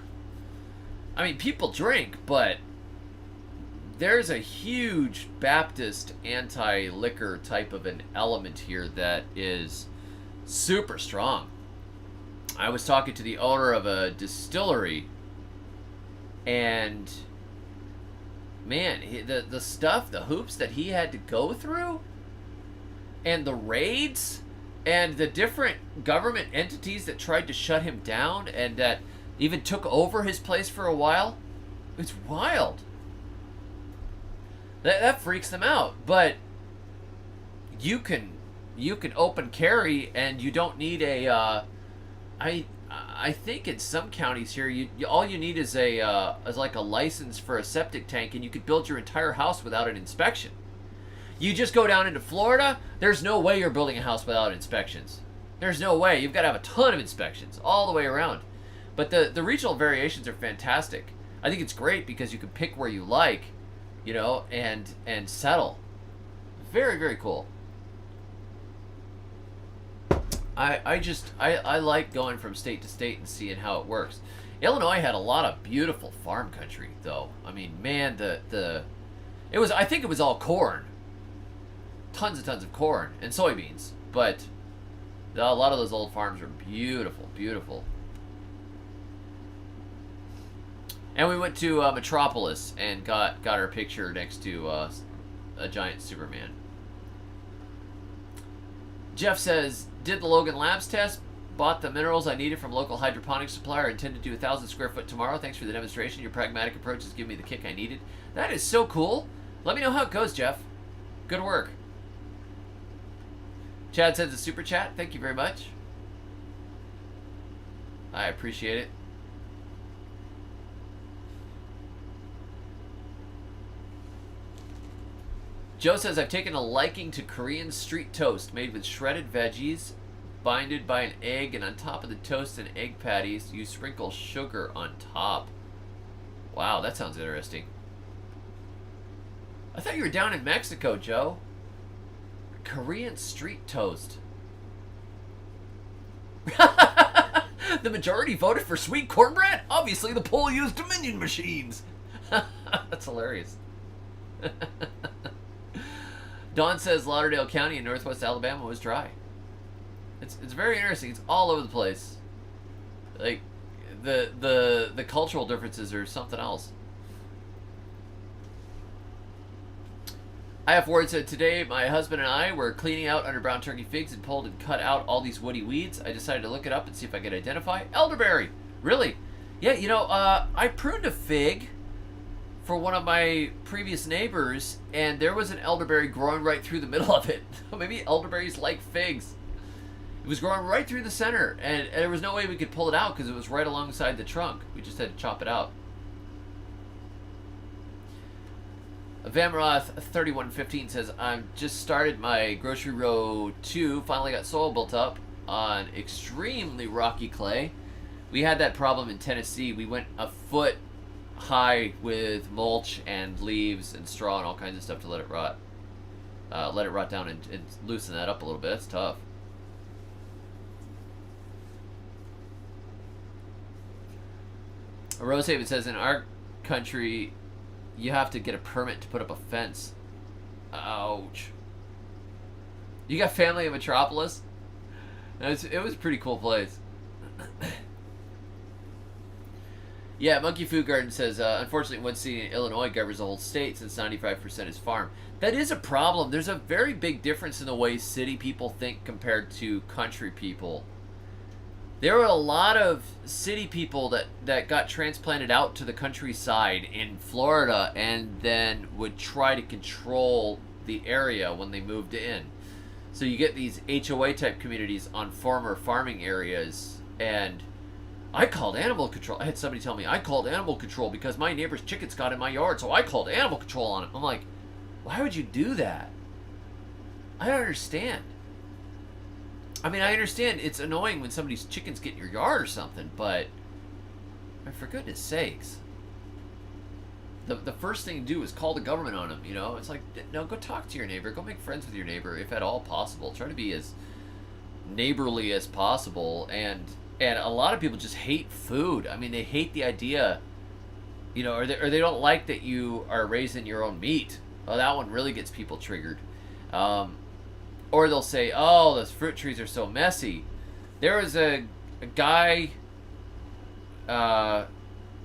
I mean, people drink, but there's a huge Baptist anti-liquor type of an element here that is super strong. I was talking to the owner of a distillery, and man, the stuff, the hoops that he had to go through, and the raids, and the different government entities that tried to shut him down and that even took over his place for a while, it's wild. That freaks them out. But you can open carry, and you don't need a I think in some counties here, all you need is a license for a septic tank, and you could build your entire house without an inspection. You just go down into Florida, there's no way you're building a house without inspections. There's no way. You've got to have a ton of inspections all the way around. But the regional variations are fantastic. I think it's great because you can pick where you like, you know, and settle. Very, very cool. I like going from state to state and seeing how it works. Illinois had a lot of beautiful farm country, though. I mean, man, I think it was all corn. Tons and tons of corn and soybeans, but a lot of those old farms are beautiful, beautiful. And we went to Metropolis and got our picture next to a giant Superman. Jeff says, did the Logan Labs test, bought the minerals I needed from local hydroponics supplier, intend to do 1,000 square foot tomorrow. Thanks for the demonstration. Your pragmatic approach has given me the kick I needed. That is so cool. Let me know how it goes, Jeff. Good work. Chad sends a super chat. Thank you very much. I appreciate it. Joe says, I've taken a liking to Korean street toast made with shredded veggies, binded by an egg, and on top of the toast and egg patties, you sprinkle sugar on top. Wow, that sounds interesting. I thought you were down in Mexico, Joe. Korean street toast. The majority voted for sweet cornbread? Obviously, the poll used Dominion machines. That's hilarious. Don says Lauderdale County in northwest Alabama was dry. It's very interesting. It's all over the place. Like the cultural differences are something else. I have Ward said, today my husband and I were cleaning out under brown turkey figs and pulled and cut out all these woody weeds. I decided to look it up and see if I could identify elderberry. Really? Yeah, you know, I pruned a fig for one of my previous neighbors, and there was an elderberry growing right through the middle of it. Maybe elderberries like figs. It was growing right through the center, and there was no way we could pull it out because it was right alongside the trunk. We just had to chop it out. Vamroth 3115 says, I've just started my grocery row 2, finally got soil built up on extremely rocky clay. We had that problem in Tennessee. We went a foot high with mulch and leaves and straw and all kinds of stuff to let it rot. Let it rot down and loosen that up a little bit. That's tough. Rosehaven says, in our country, you have to get a permit to put up a fence. Ouch. You got family in Metropolis? It was a pretty cool place. Yeah, Monkey Food Garden says, unfortunately, one city in Illinois governs the whole state since 95% is farm. That is a problem. There's a very big difference in the way city people think compared to country people. There were a lot of city people that got transplanted out to the countryside in Florida and then would try to control the area when they moved in. So you get these HOA type communities on former farming areas, and I called animal control. I had somebody tell me, I called animal control because my neighbor's chickens got in my yard, so I called animal control on it. I'm like, why would you do that? I don't understand. I mean, I understand it's annoying when somebody's chickens get in your yard or something, but for goodness sakes. The first thing to do is call the government on them, you know? It's like, no, go talk to your neighbor. Go make friends with your neighbor, if at all possible. Try to be as neighborly as possible. And a lot of people just hate food. I mean, they hate the idea, you know, or they don't like that you are raising your own meat. Oh, that one really gets people triggered. Or they'll say, oh, those fruit trees are so messy. There was a guy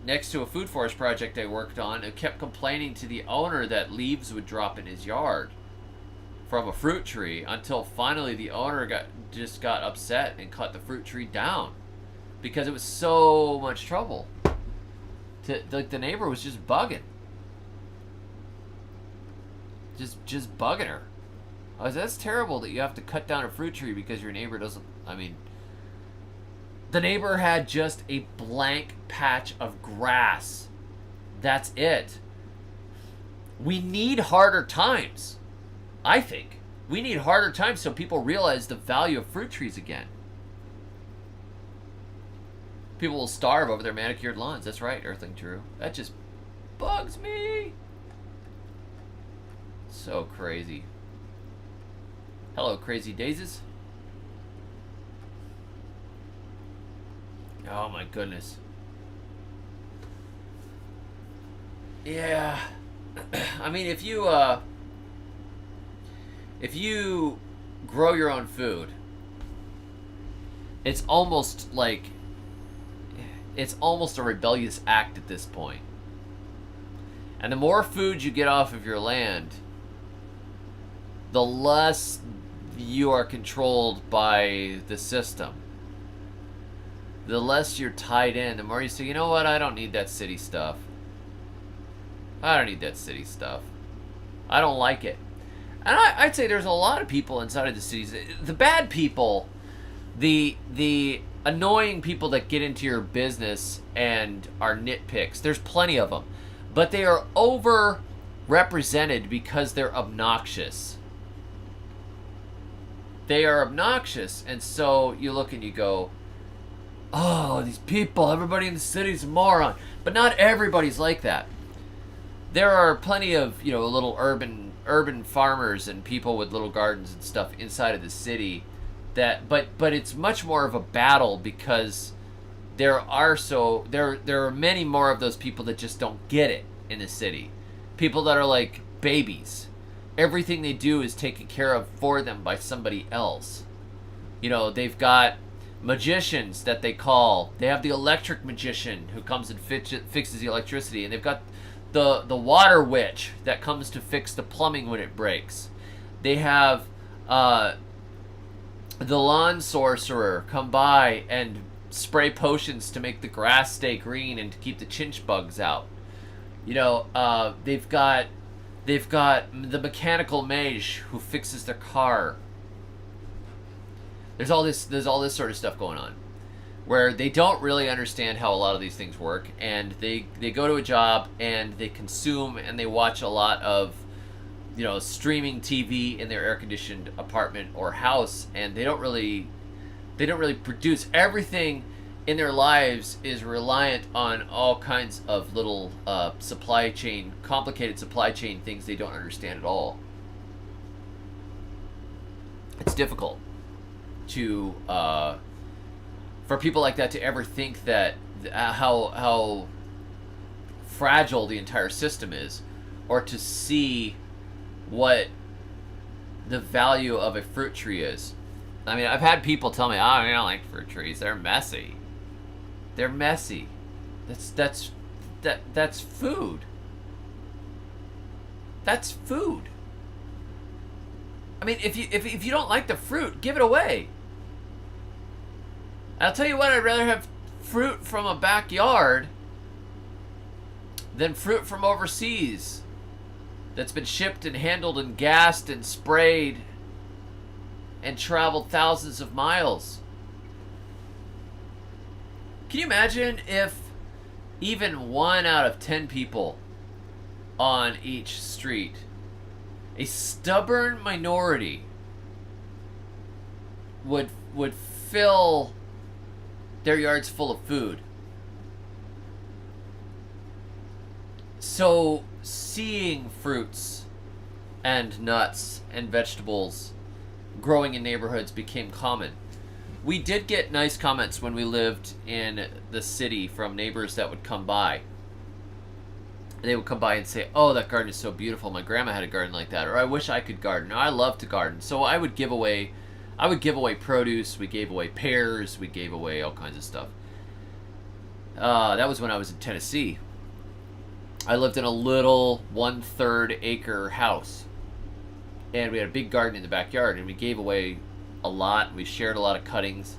next to a food forest project I worked on who kept complaining to the owner that leaves would drop in his yard from a fruit tree until finally the owner just got upset and cut the fruit tree down because it was so much trouble. The neighbor was just bugging. Just bugging her. I was, that's terrible that you have to cut down a fruit tree because your neighbor doesn't, I mean, the neighbor had just a blank patch of grass. That's it. We need harder times, I think. We need harder times so people realize the value of fruit trees again. People will starve over their manicured lawns. That's right, Earthling True. That just bugs me. So crazy. Hello, Crazy Daisies. Oh my goodness. Yeah. I mean, if you grow your own food, it's almost a rebellious act at this point. And the more food you get off of your land, the less you are controlled by the system. The less you're tied in, the more you say, you know what, I don't need that city stuff. I don't need that city stuff. I don't like it. And I'd say there's a lot of people inside of the cities. The bad people, the annoying people that get into your business and are nitpicks, there's plenty of them. But they are over-represented because they're obnoxious. They are obnoxious, and so you look and you go, oh, these people, everybody in the city's a moron. But not everybody's like that. There are plenty of, little urban farmers and people with little gardens and stuff inside of the city but it's much more of a battle because there are many more of those people that just don't get it in the city. People that are like babies. Everything they do is taken care of for them by somebody else. They've got magicians that they call. They have the electric magician who comes and fixes the electricity, and they've got the water witch that comes to fix the plumbing when it breaks. They have the lawn sorcerer come by and spray potions to make the grass stay green and to keep the chinch bugs out. They've got the mechanical mage who fixes their car. There's all this sort of stuff going on where they don't really understand how a lot of these things work, and they go to a job and they consume and they watch a lot of streaming TV in their air-conditioned apartment or house, and they don't really produce. Everything in their lives is reliant on all kinds of little complicated supply chain things they don't understand at all. It's difficult to for people like that to ever think that how fragile the entire system is, or to see what the value of a fruit tree is. I mean, I've had people tell me, I don't like fruit trees. They're messy. They're messy. That's food. That's food. I mean, if you don't like the fruit, give it away. I'll tell you what, I'd rather have fruit from a backyard than fruit from overseas that's been shipped and handled and gassed and sprayed and traveled thousands of miles. Can you imagine if even 1 out of 10 people on each street, a stubborn minority, would fill their yards full of food? So seeing fruits and nuts and vegetables growing in neighborhoods became common. We did get nice comments when we lived in the city from neighbors that would come by. They would come by and say, oh, that garden is so beautiful. My grandma had a garden like that. Or I wish I could garden. Or I love to garden. So I would give away produce. We gave away pears. We gave away all kinds of stuff. That was when I was in Tennessee. I lived in a little 1/3 acre house. And we had a big garden in the backyard. And we gave away a lot. We shared a lot of cuttings.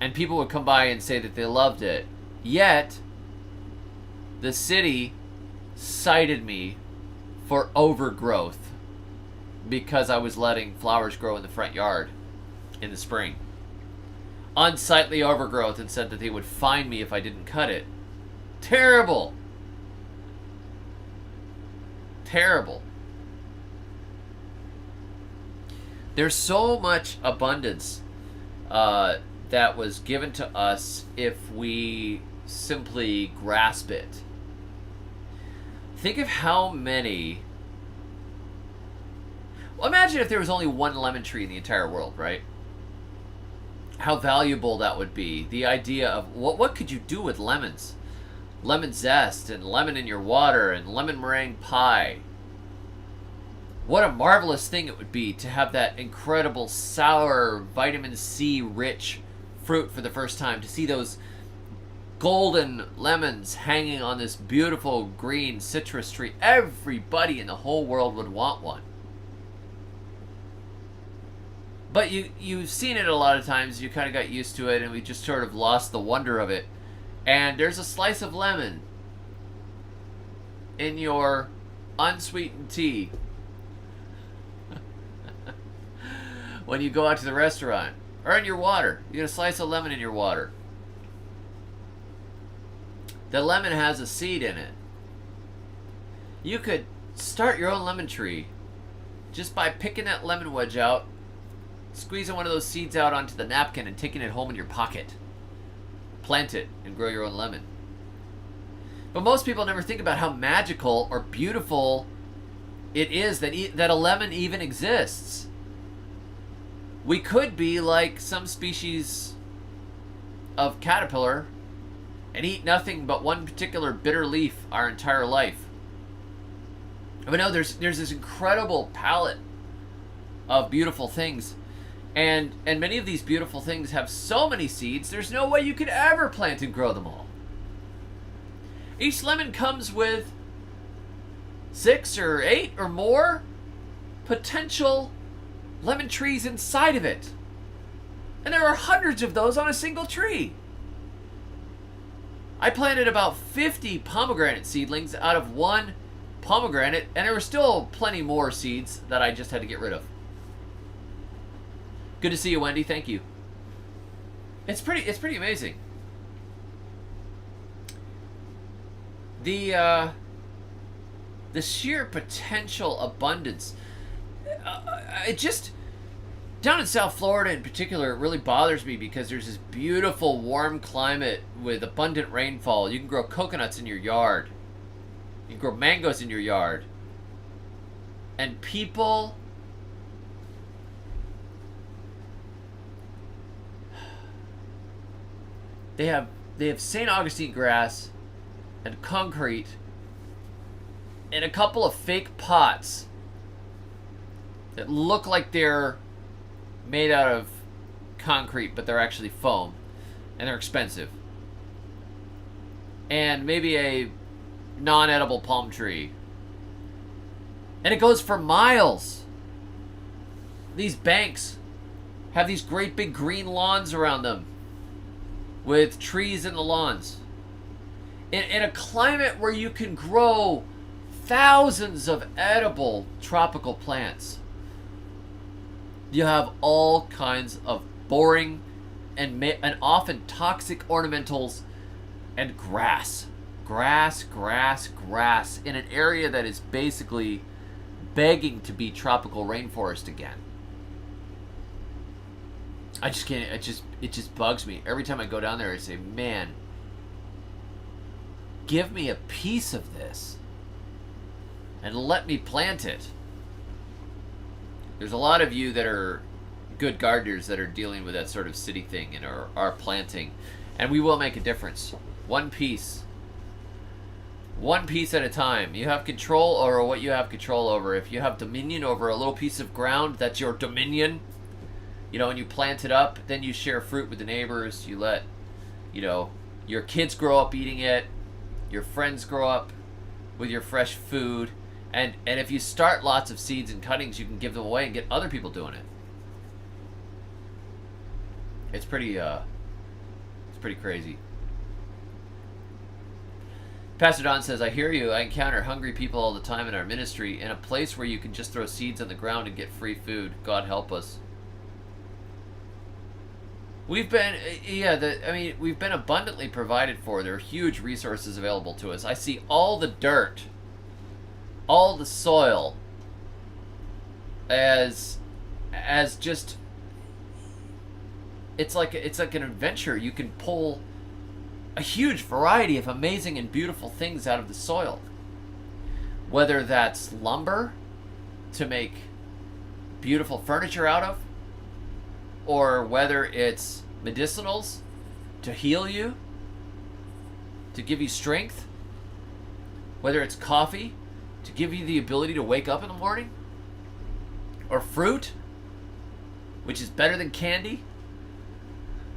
And people would come by and say that they loved it. Yet, the city cited me for overgrowth because I was letting flowers grow in the front yard in the spring. Unsightly overgrowth, and said that they would fine me if I didn't cut it. Terrible. Terrible. There's so much abundance that was given to us if we simply grasp it. Think of how many... Well, imagine if there was only one lemon tree in the entire world, right? How valuable that would be. The idea of what could you do with lemons? Lemon zest and lemon in your water and lemon meringue pie. What a marvelous thing it would be to have that incredible sour vitamin C rich fruit for the first time. To see those golden lemons hanging on this beautiful green citrus tree. Everybody in the whole world would want one. But you've seen it a lot of times. You kind of got used to it, and we just sort of lost the wonder of it. And there's a slice of lemon in your unsweetened tea when you go out to the restaurant, or in your water. You get a slice of lemon in your water. The lemon has a seed in it. You could start your own lemon tree just by picking that lemon wedge out, squeezing one of those seeds out onto the napkin, and taking it home in your pocket. Plant it and grow your own lemon. But most people never think about how magical or beautiful it is that a lemon even exists. We could be like some species of caterpillar and eat nothing but one particular bitter leaf our entire life. But no, there's this incredible palette of beautiful things. And many of these beautiful things have so many seeds, there's no way you could ever plant and grow them all. Each lemon comes with 6 or 8 or more potential lemon trees inside of it. And there are hundreds of those on a single tree. I planted about 50 pomegranate seedlings out of one pomegranate, and there were still plenty more seeds that I just had to get rid of. Good to see you, Wendy. Thank you. It's pretty amazing. The sheer potential abundance. It just, down in South Florida in particular, it really bothers me because there's this beautiful warm climate with abundant rainfall. You can grow coconuts in your yard. You can grow mangoes in your yard. And people They have St. Augustine grass and concrete in a couple of fake pots that look like they're made out of concrete, but they're actually foam, and they're expensive. And maybe a non-edible palm tree. And it goes for miles. These banks have these great big green lawns around them, with trees in the lawns. In a climate where you can grow thousands of edible tropical plants, you have all kinds of boring and often toxic ornamentals and grass. Grass in an area that is basically begging to be tropical rainforest again. I just can't, it just bugs me. Every time I go down there, I say, man, give me a piece of this and let me plant it. There's a lot of you that are good gardeners that are dealing with that sort of city thing and are planting. And we will make a difference. One piece at a time. You have control over what you have control over. If you have dominion over a little piece of ground, that's your dominion. You know, and you plant it up, then you share fruit with the neighbors. You let, your kids grow up eating it. Your friends grow up with your fresh food. And if you start lots of seeds and cuttings, you can give them away and get other people doing it. It's pretty crazy. Pastor Don says, I hear you. I encounter hungry people all the time in our ministry. In a place where you can just throw seeds on the ground and get free food. God help us. We've been abundantly provided for. There are huge resources available to us. I see all the dirt, all the soil as just it's like an adventure. You can pull a huge variety of amazing and beautiful things out of the soil. Whether that's lumber to make beautiful furniture out of, or whether it's medicinals to heal you, to give you strength, whether it's coffee to give you the ability to wake up in the morning, or fruit, which is better than candy,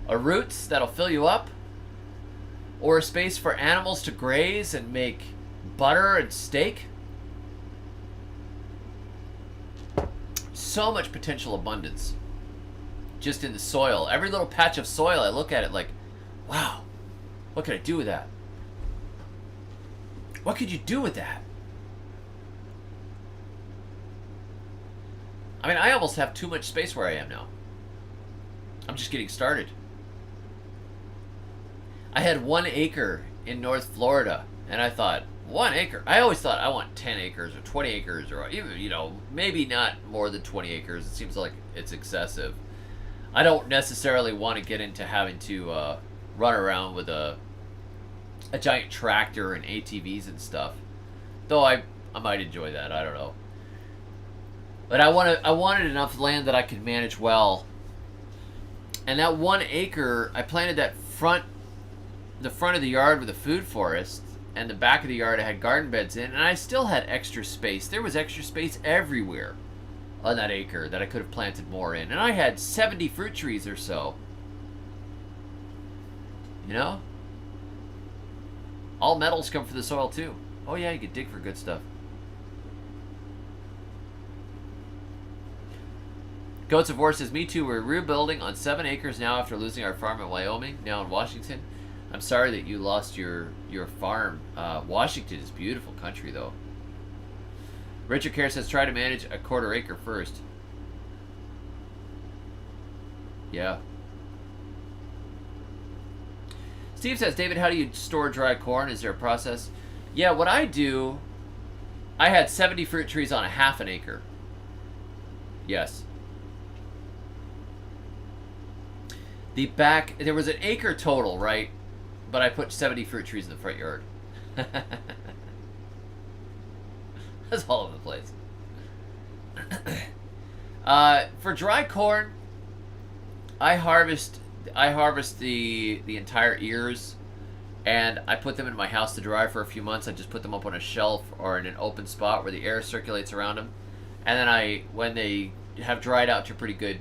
or roots that'll fill you up, or a space for animals to graze and make butter and steak. So much potential abundance just in the soil. Every little patch of soil, I look at it like, wow, what could I do with that? What could you do with that? I mean, I almost have too much space where I am now. I'm just getting started. I had 1 acre in North Florida, and I thought, 1 acre? I always thought I want 10 acres or 20 acres, or even, you know, maybe not more than 20 acres. It seems like it's excessive. I don't necessarily want to get into having to run around with a giant tractor and ATVs and stuff. Though I might enjoy that. I don't know. But I wanted enough land that I could manage well. And that 1 acre, I planted the front of the yard with a food forest, and the back of the yard I had garden beds in, and I still had extra space. There was extra space everywhere on that acre that I could have planted more in. And I had 70 fruit trees or so. You know? All metals come from the soil too. Oh yeah, you could dig for good stuff. Goats of War says, me too, we're rebuilding on 7 acres now after losing our farm in Wyoming, now in Washington. I'm sorry that you lost your farm. Washington is beautiful country though. Richard Kerr says, try to manage a 1/4 acre first. Yeah. Steve says, David, how do you store dry corn? Is there a process? Yeah, what I do, I had 70 fruit trees on a 1/2 acre. Yes. The back, there was 1 acre total, right? But I put 70 fruit trees in the front yard. That's all over the place. For dry corn, I harvest the entire ears, and I put them in my house to dry for a few months. I just put them up on a shelf or in an open spot where the air circulates around them. And then when they have dried out to a pretty good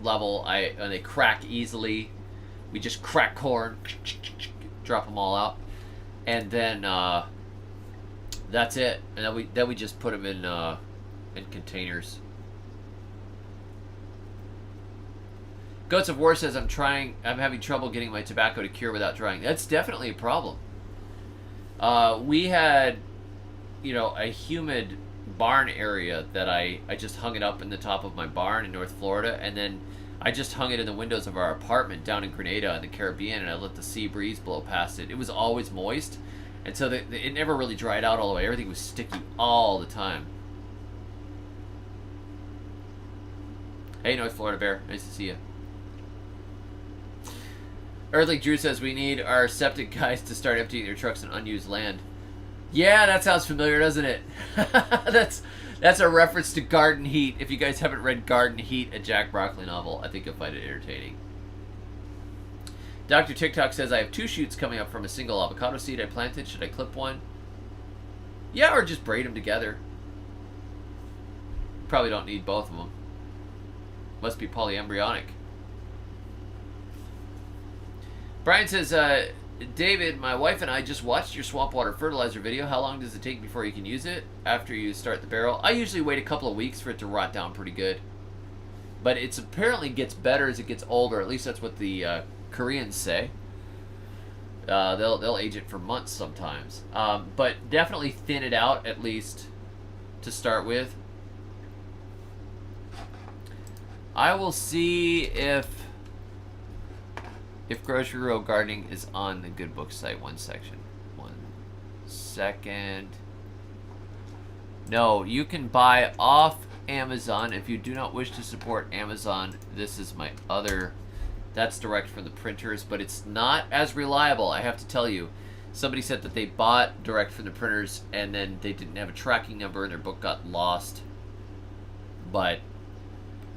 level, and they crack easily, we just crack corn, drop them all out, and then that's it. And then we just put them in containers. Goats of War says, I'm having trouble getting my tobacco to cure without drying. That's definitely a problem. We had, a humid barn area that I just hung it up in the top of my barn in North Florida, and then I just hung it in the windows of our apartment down in Grenada in the Caribbean, and I let the sea breeze blow past it. It was always moist, and so it never really dried out all the way. Everything was sticky all the time. Hey, North Florida Bear. Nice to see you. Earthly Drew says, we need our septic guys to start emptying their trucks in unused land. Yeah, that sounds familiar, doesn't it? That's a reference to Garden Heat. If you guys haven't read Garden Heat, a Jack Broccoli novel, I think you'll find it entertaining. Dr. TikTok says, I have 2 shoots coming up from a single avocado seed I planted. Should I clip one? Yeah, or just braid them together. Probably don't need both of them. Must be polyembryonic. Brian says, David, my wife and I just watched your swamp water fertilizer video. How long does it take before you can use it after you start the barrel? I usually wait a couple of weeks for it to rot down pretty good. But it apparently gets better as it gets older. At least that's what the Koreans say. They'll age it for months sometimes. But definitely thin it out, at least to start with. I will see if Grocery Road Gardening is on the Good Book site. One second. No, you can buy off Amazon. If you do not wish to support Amazon, this is my other That's direct from the printers, but it's not as reliable, I have to tell you. Somebody said that they bought direct from the printers and then they didn't have a tracking number and their book got lost. But,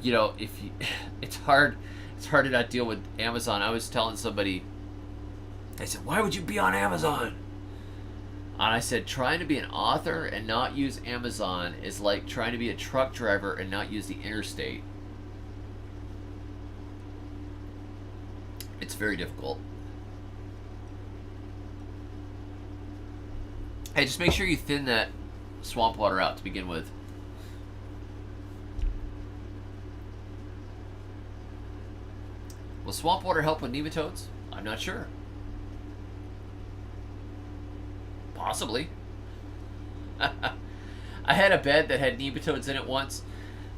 you know, if you, it's hard to not deal with Amazon. I was telling somebody, I said, why would you be on Amazon? And I said, trying to be an author and not use Amazon is like trying to be a truck driver and not use the interstate. It's very difficult. Hey, just make sure you thin that swamp water out to begin with. Will swamp water help with nematodes? I'm not sure. Possibly. I had a bed that had nematodes in it once,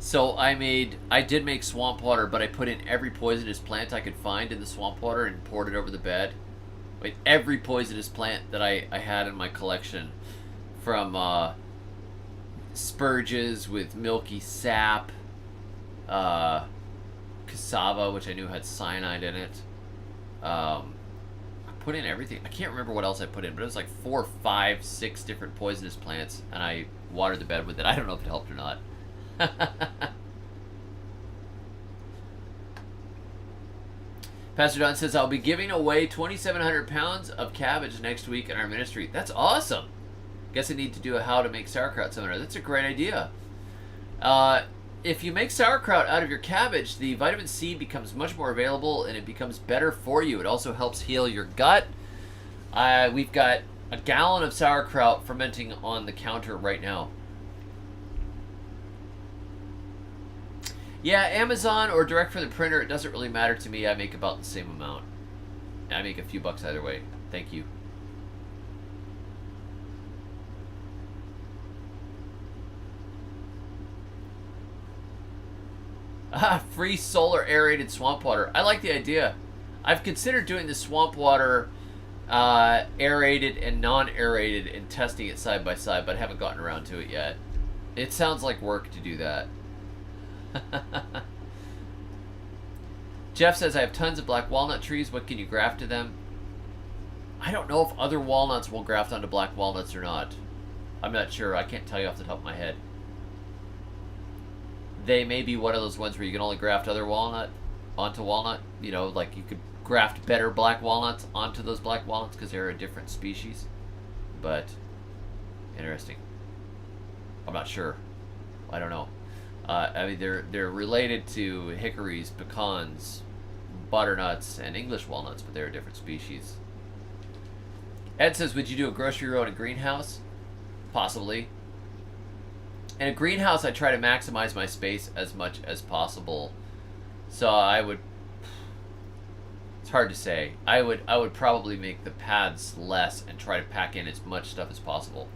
so I did make swamp water, but I put in every poisonous plant I could find in the swamp water and poured it over the bed. Like every poisonous plant that I had in my collection, from spurges with milky sap, cassava, which I knew had cyanide in it. I put in everything. I can't remember what else I put in, but it was like 4, 5, 6 different poisonous plants, and I watered the bed with it. I don't know if it helped or not. Pastor Don says, I'll be giving away 2,700 pounds of cabbage next week in our ministry. That's awesome. Guess I need to do a how to make sauerkraut seminar. That's a great idea. If you make sauerkraut out of your cabbage, the vitamin C becomes much more available and it becomes better for you. It also helps heal your gut. We've got a gallon of sauerkraut fermenting on the counter right now. Yeah, Amazon or direct from the printer, it doesn't really matter to me. I make about the same amount. I make a few bucks either way. Thank you. Free solar aerated swamp water. I like the idea. I've considered doing the swamp water aerated and non-aerated and testing it side by side, but I haven't gotten around to it yet. It sounds like work to do that. Jeff says, I have tons of black walnut trees. What can you graft to them? I don't know if other walnuts will graft onto black walnuts or not. I'm not sure. I can't tell you off the top of my head. They may be one of those ones where you can only graft other walnut onto walnut. You know, like you could graft better black walnuts onto those black walnuts because they're a different species. But, interesting. I'm not sure. I don't know. I mean, they're related to hickories, pecans, butternuts, and English walnuts, but they're a different species. Ed says, would you do a grocery row in a greenhouse? Possibly. In a greenhouse, I try to maximize my space as much as possible. So I would... It's hard to say. I would probably make the paths less and try to pack in as much stuff as possible.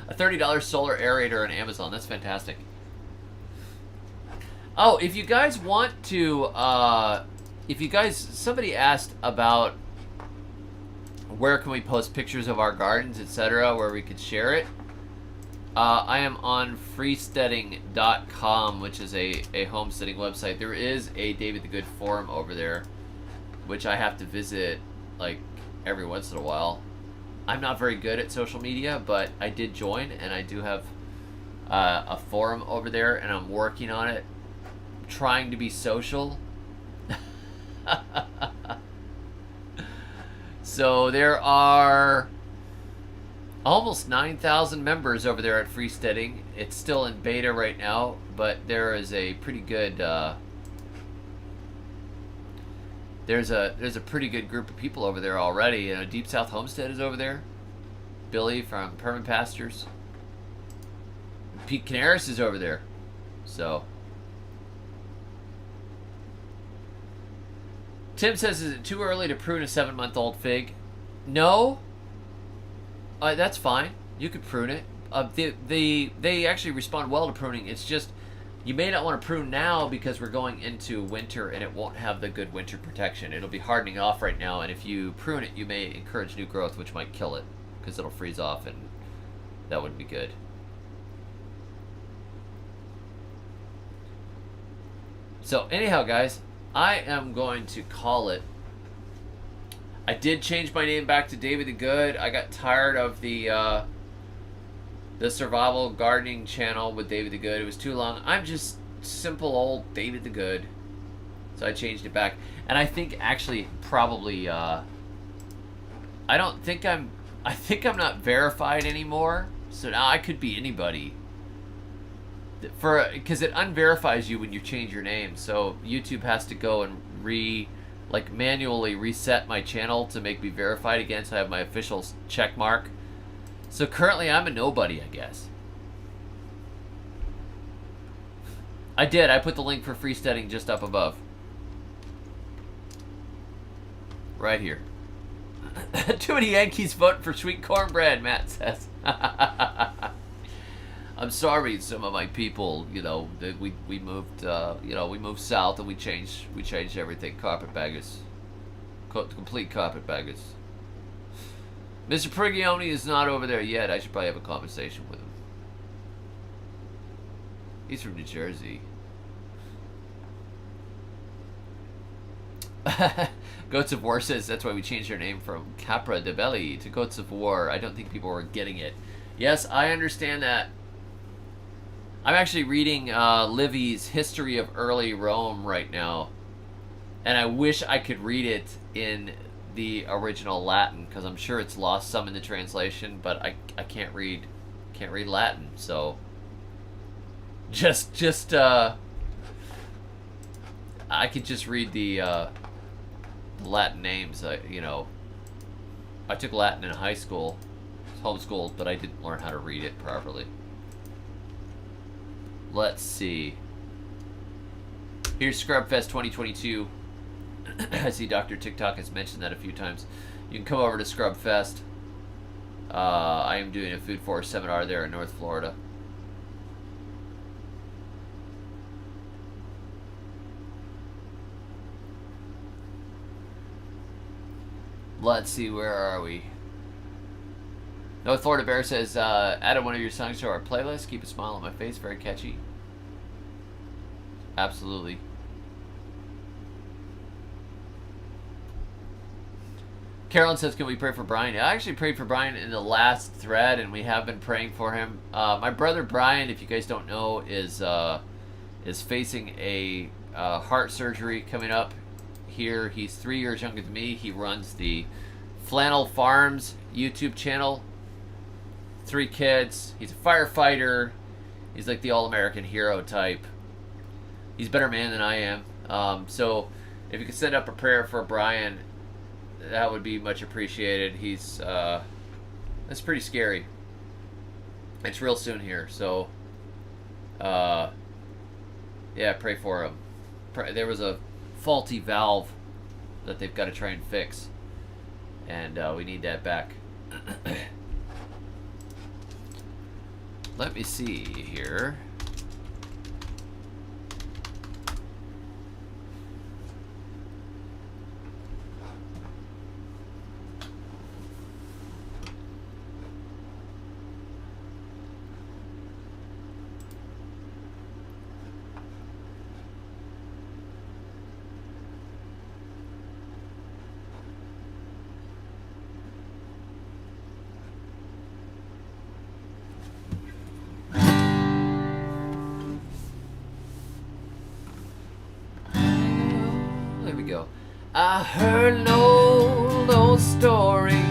A $30 solar aerator on Amazon. That's fantastic. Oh, if you guys want to... Somebody asked about where can we post pictures of our gardens, etc., where we could share it. I am on freesteading.com, which is a homesteading website. There is a David the Good forum over there, which I have to visit like every once in a while. I'm not very good at social media, but I did join, and I do have a forum over there, and I'm working on it, trying to be social. So there are almost 9,000 members over there at Freesteading. It's still in beta right now, but there is a pretty good there's a pretty good group of people over there already. You know, Deep South Homestead is over there. Billy from Permanent Pastures. Pete Canaris is over there. So Tim says, is it too early to prune a 7-month-old fig? No. That's fine. You could prune it. They actually respond well to pruning. It's just, you may not want to prune now because we're going into winter and it won't have the good winter protection. It'll be hardening off right now, and if you prune it, you may encourage new growth, which might kill it because it'll freeze off, and that wouldn't be good. So anyhow, guys, I am going to call it. I did change my name back to David the Good. I got tired of the survival gardening channel with David the Good. It was too long. I'm just simple old David the Good. So I changed it back. And I think actually probably I think I'm not verified anymore. So now I could be anybody. Because it unverifies you when you change your name. So YouTube has to go and manually reset my channel to make me verified again, so I have my official check mark. So currently I'm a nobody, I guess. I put the link for free studying just up above. Right here. Too many Yankees voting for sweet cornbread, Matt says. I'm sorry, some of my people, that we moved, we moved south and we changed everything. Carpetbaggers, complete carpetbaggers. Mr. Prigioni is not over there yet. I should probably have a conversation with him. He's from New Jersey. Goats of War says that's why we changed our name from Capra de Belli to Goats of War. I don't think people were getting it. Yes, I understand that. I'm actually reading Livy's History of Early Rome right now, and I wish I could read it in the original Latin, because I'm sure it's lost some in the translation, but I can't read Latin, so I could just read the Latin names. I took Latin in high school, homeschooled, but I didn't learn how to read it properly. Let's see. Here's Scrubfest 2022. I see Dr. TikTok has mentioned that a few times. You can come over to Scrubfest. I am doing a food forest seminar there in North Florida. Let's see, where are we? North Florida Bear says, added one of your songs to our playlist. Keep a smile on my face. Very catchy. Absolutely. Carolyn says, can we pray for Brian? I actually prayed for Brian in the last thread, and we have been praying for him. My brother Brian, if you guys don't know, is facing a heart surgery coming up here. He's 3 years younger than me. He runs the Flannel Farms YouTube channel. 3 kids. He's a firefighter. He's like the all-American hero type. He's a better man than I am. So if you could send up a prayer for Brian, that would be much appreciated. He's that's pretty scary. It's real soon here, so yeah, pray for him. There was a faulty valve that they've got to try and fix, and we need that back. Let me see here. I heard an old story,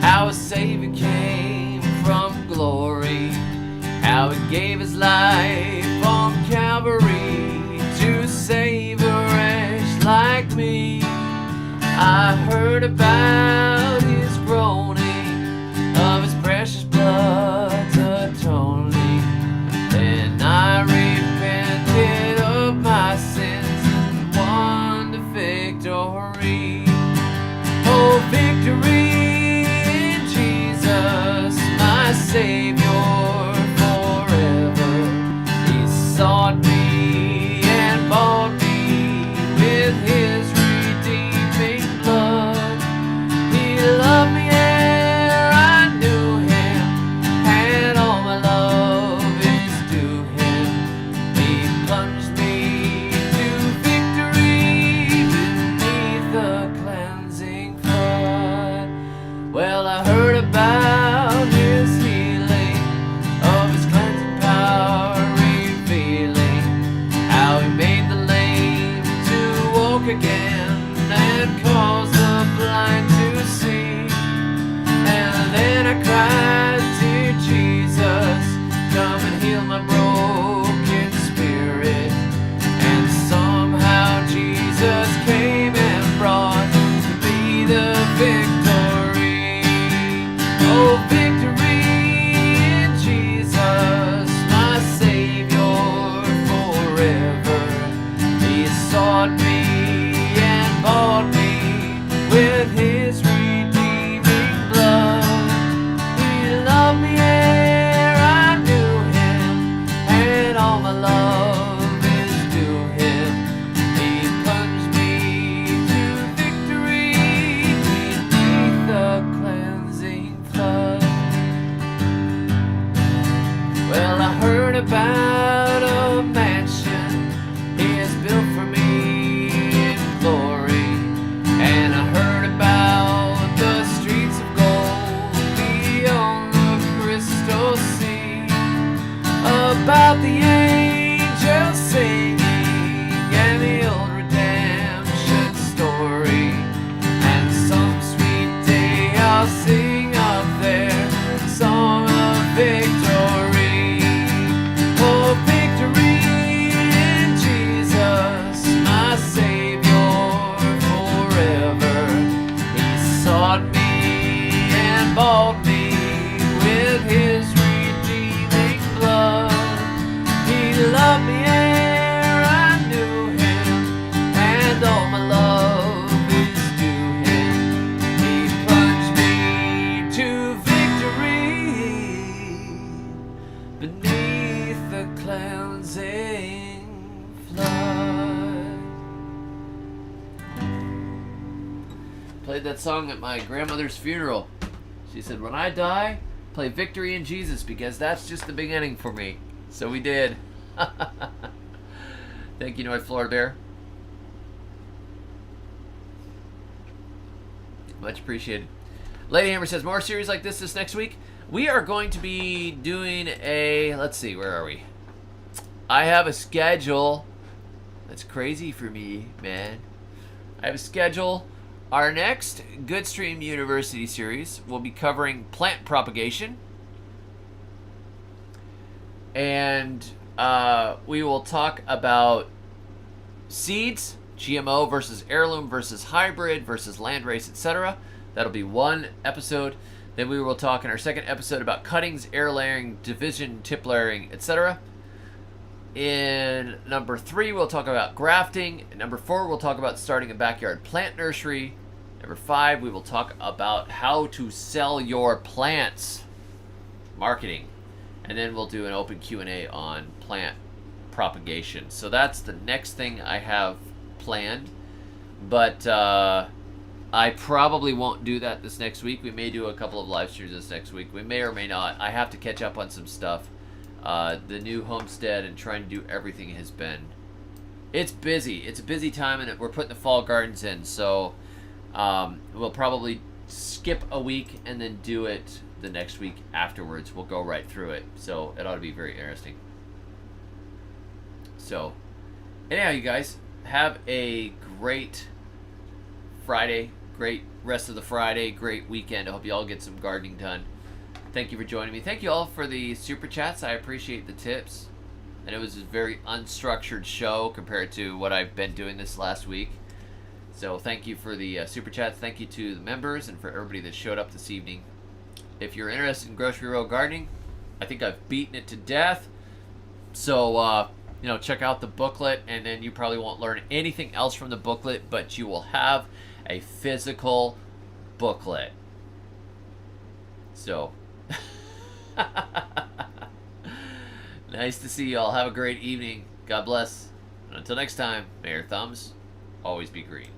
how a Savior came from glory, how he gave his life on Calvary to save a wretch like me. I heard about his groaning, of his precious blood's atoning, and I repented of my sins and won the victory. Oh, victory in Jesus, my Savior forever. He sought me and bought me with his redeeming blood. He loved me ere I knew him, and all my love is due him. He plunged me to and cause the blind to see. And then I cried to Jesus, come and heal my broken spirit. And somehow Jesus came and brought me the victory. Oh, victory in Jesus, my Savior forever. He sought me and bought me with His redeeming blood. He loved me ere I knew Him, and all my love is due Him. He plunged me to victory beneath the cleansing flood. Well, I heard about a mansion He has built for me in glory, and I heard about the streets of gold beyond the crystal sea, about the angels singing and the old redemption story, and some sweet day I'll sing up there a song of victory. Oh, victory in Jesus, my Savior forever. He sought me and bought me with His redeeming blood. He loved me ere I knew Him, and all my love is due Him. He plunged me to victory beneath the cleansing flood. Played that song at my grandmother's funeral. She said, when I die, play Victory in Jesus, because that's just the beginning for me. So we did. Thank you, North Florida Bear. Much appreciated. Lady Hammer says, more series like this next week. We are going to be doing a, let's see, where are we? I have a schedule. That's crazy for me, man. I have a schedule. Our next Goodstream University series will be covering plant propagation. And we will talk about seeds, GMO versus heirloom versus hybrid versus landrace, etc. That'll be one episode. Then we will talk in our second episode about cuttings, air layering, division, tip layering, etc. In number 3, we'll talk about grafting. In number 4, we'll talk about starting a backyard plant nursery. Number 5, we will talk about how to sell your plants, marketing. And then we'll do an open Q&A on plant propagation. So that's the next thing I have planned. But I probably won't do that this next week. We may do a couple of live streams this next week. We may or may not. I have to catch up on some stuff. The new homestead and trying to do everything has been... It's busy. It's a busy time, and we're putting the fall gardens in. So we'll probably skip a week and then do it the next week afterwards. We'll go right through it. So it ought to be very interesting. So anyhow, you guys, have a great Friday. Great rest of the Friday. Great weekend. I hope you all get some gardening done. Thank you for joining me. Thank you all for the super chats. I appreciate the tips. And it was a very unstructured show compared to what I've been doing this last week. So thank you for the super chats. Thank you to the members and for everybody that showed up this evening. If you're interested in grocery row gardening, I think I've beaten it to death. So, check out the booklet, and then you probably won't learn anything else from the booklet, but you will have a physical booklet. So, nice to see you all. Have a great evening. God bless. And until next time, may your thumbs always be green.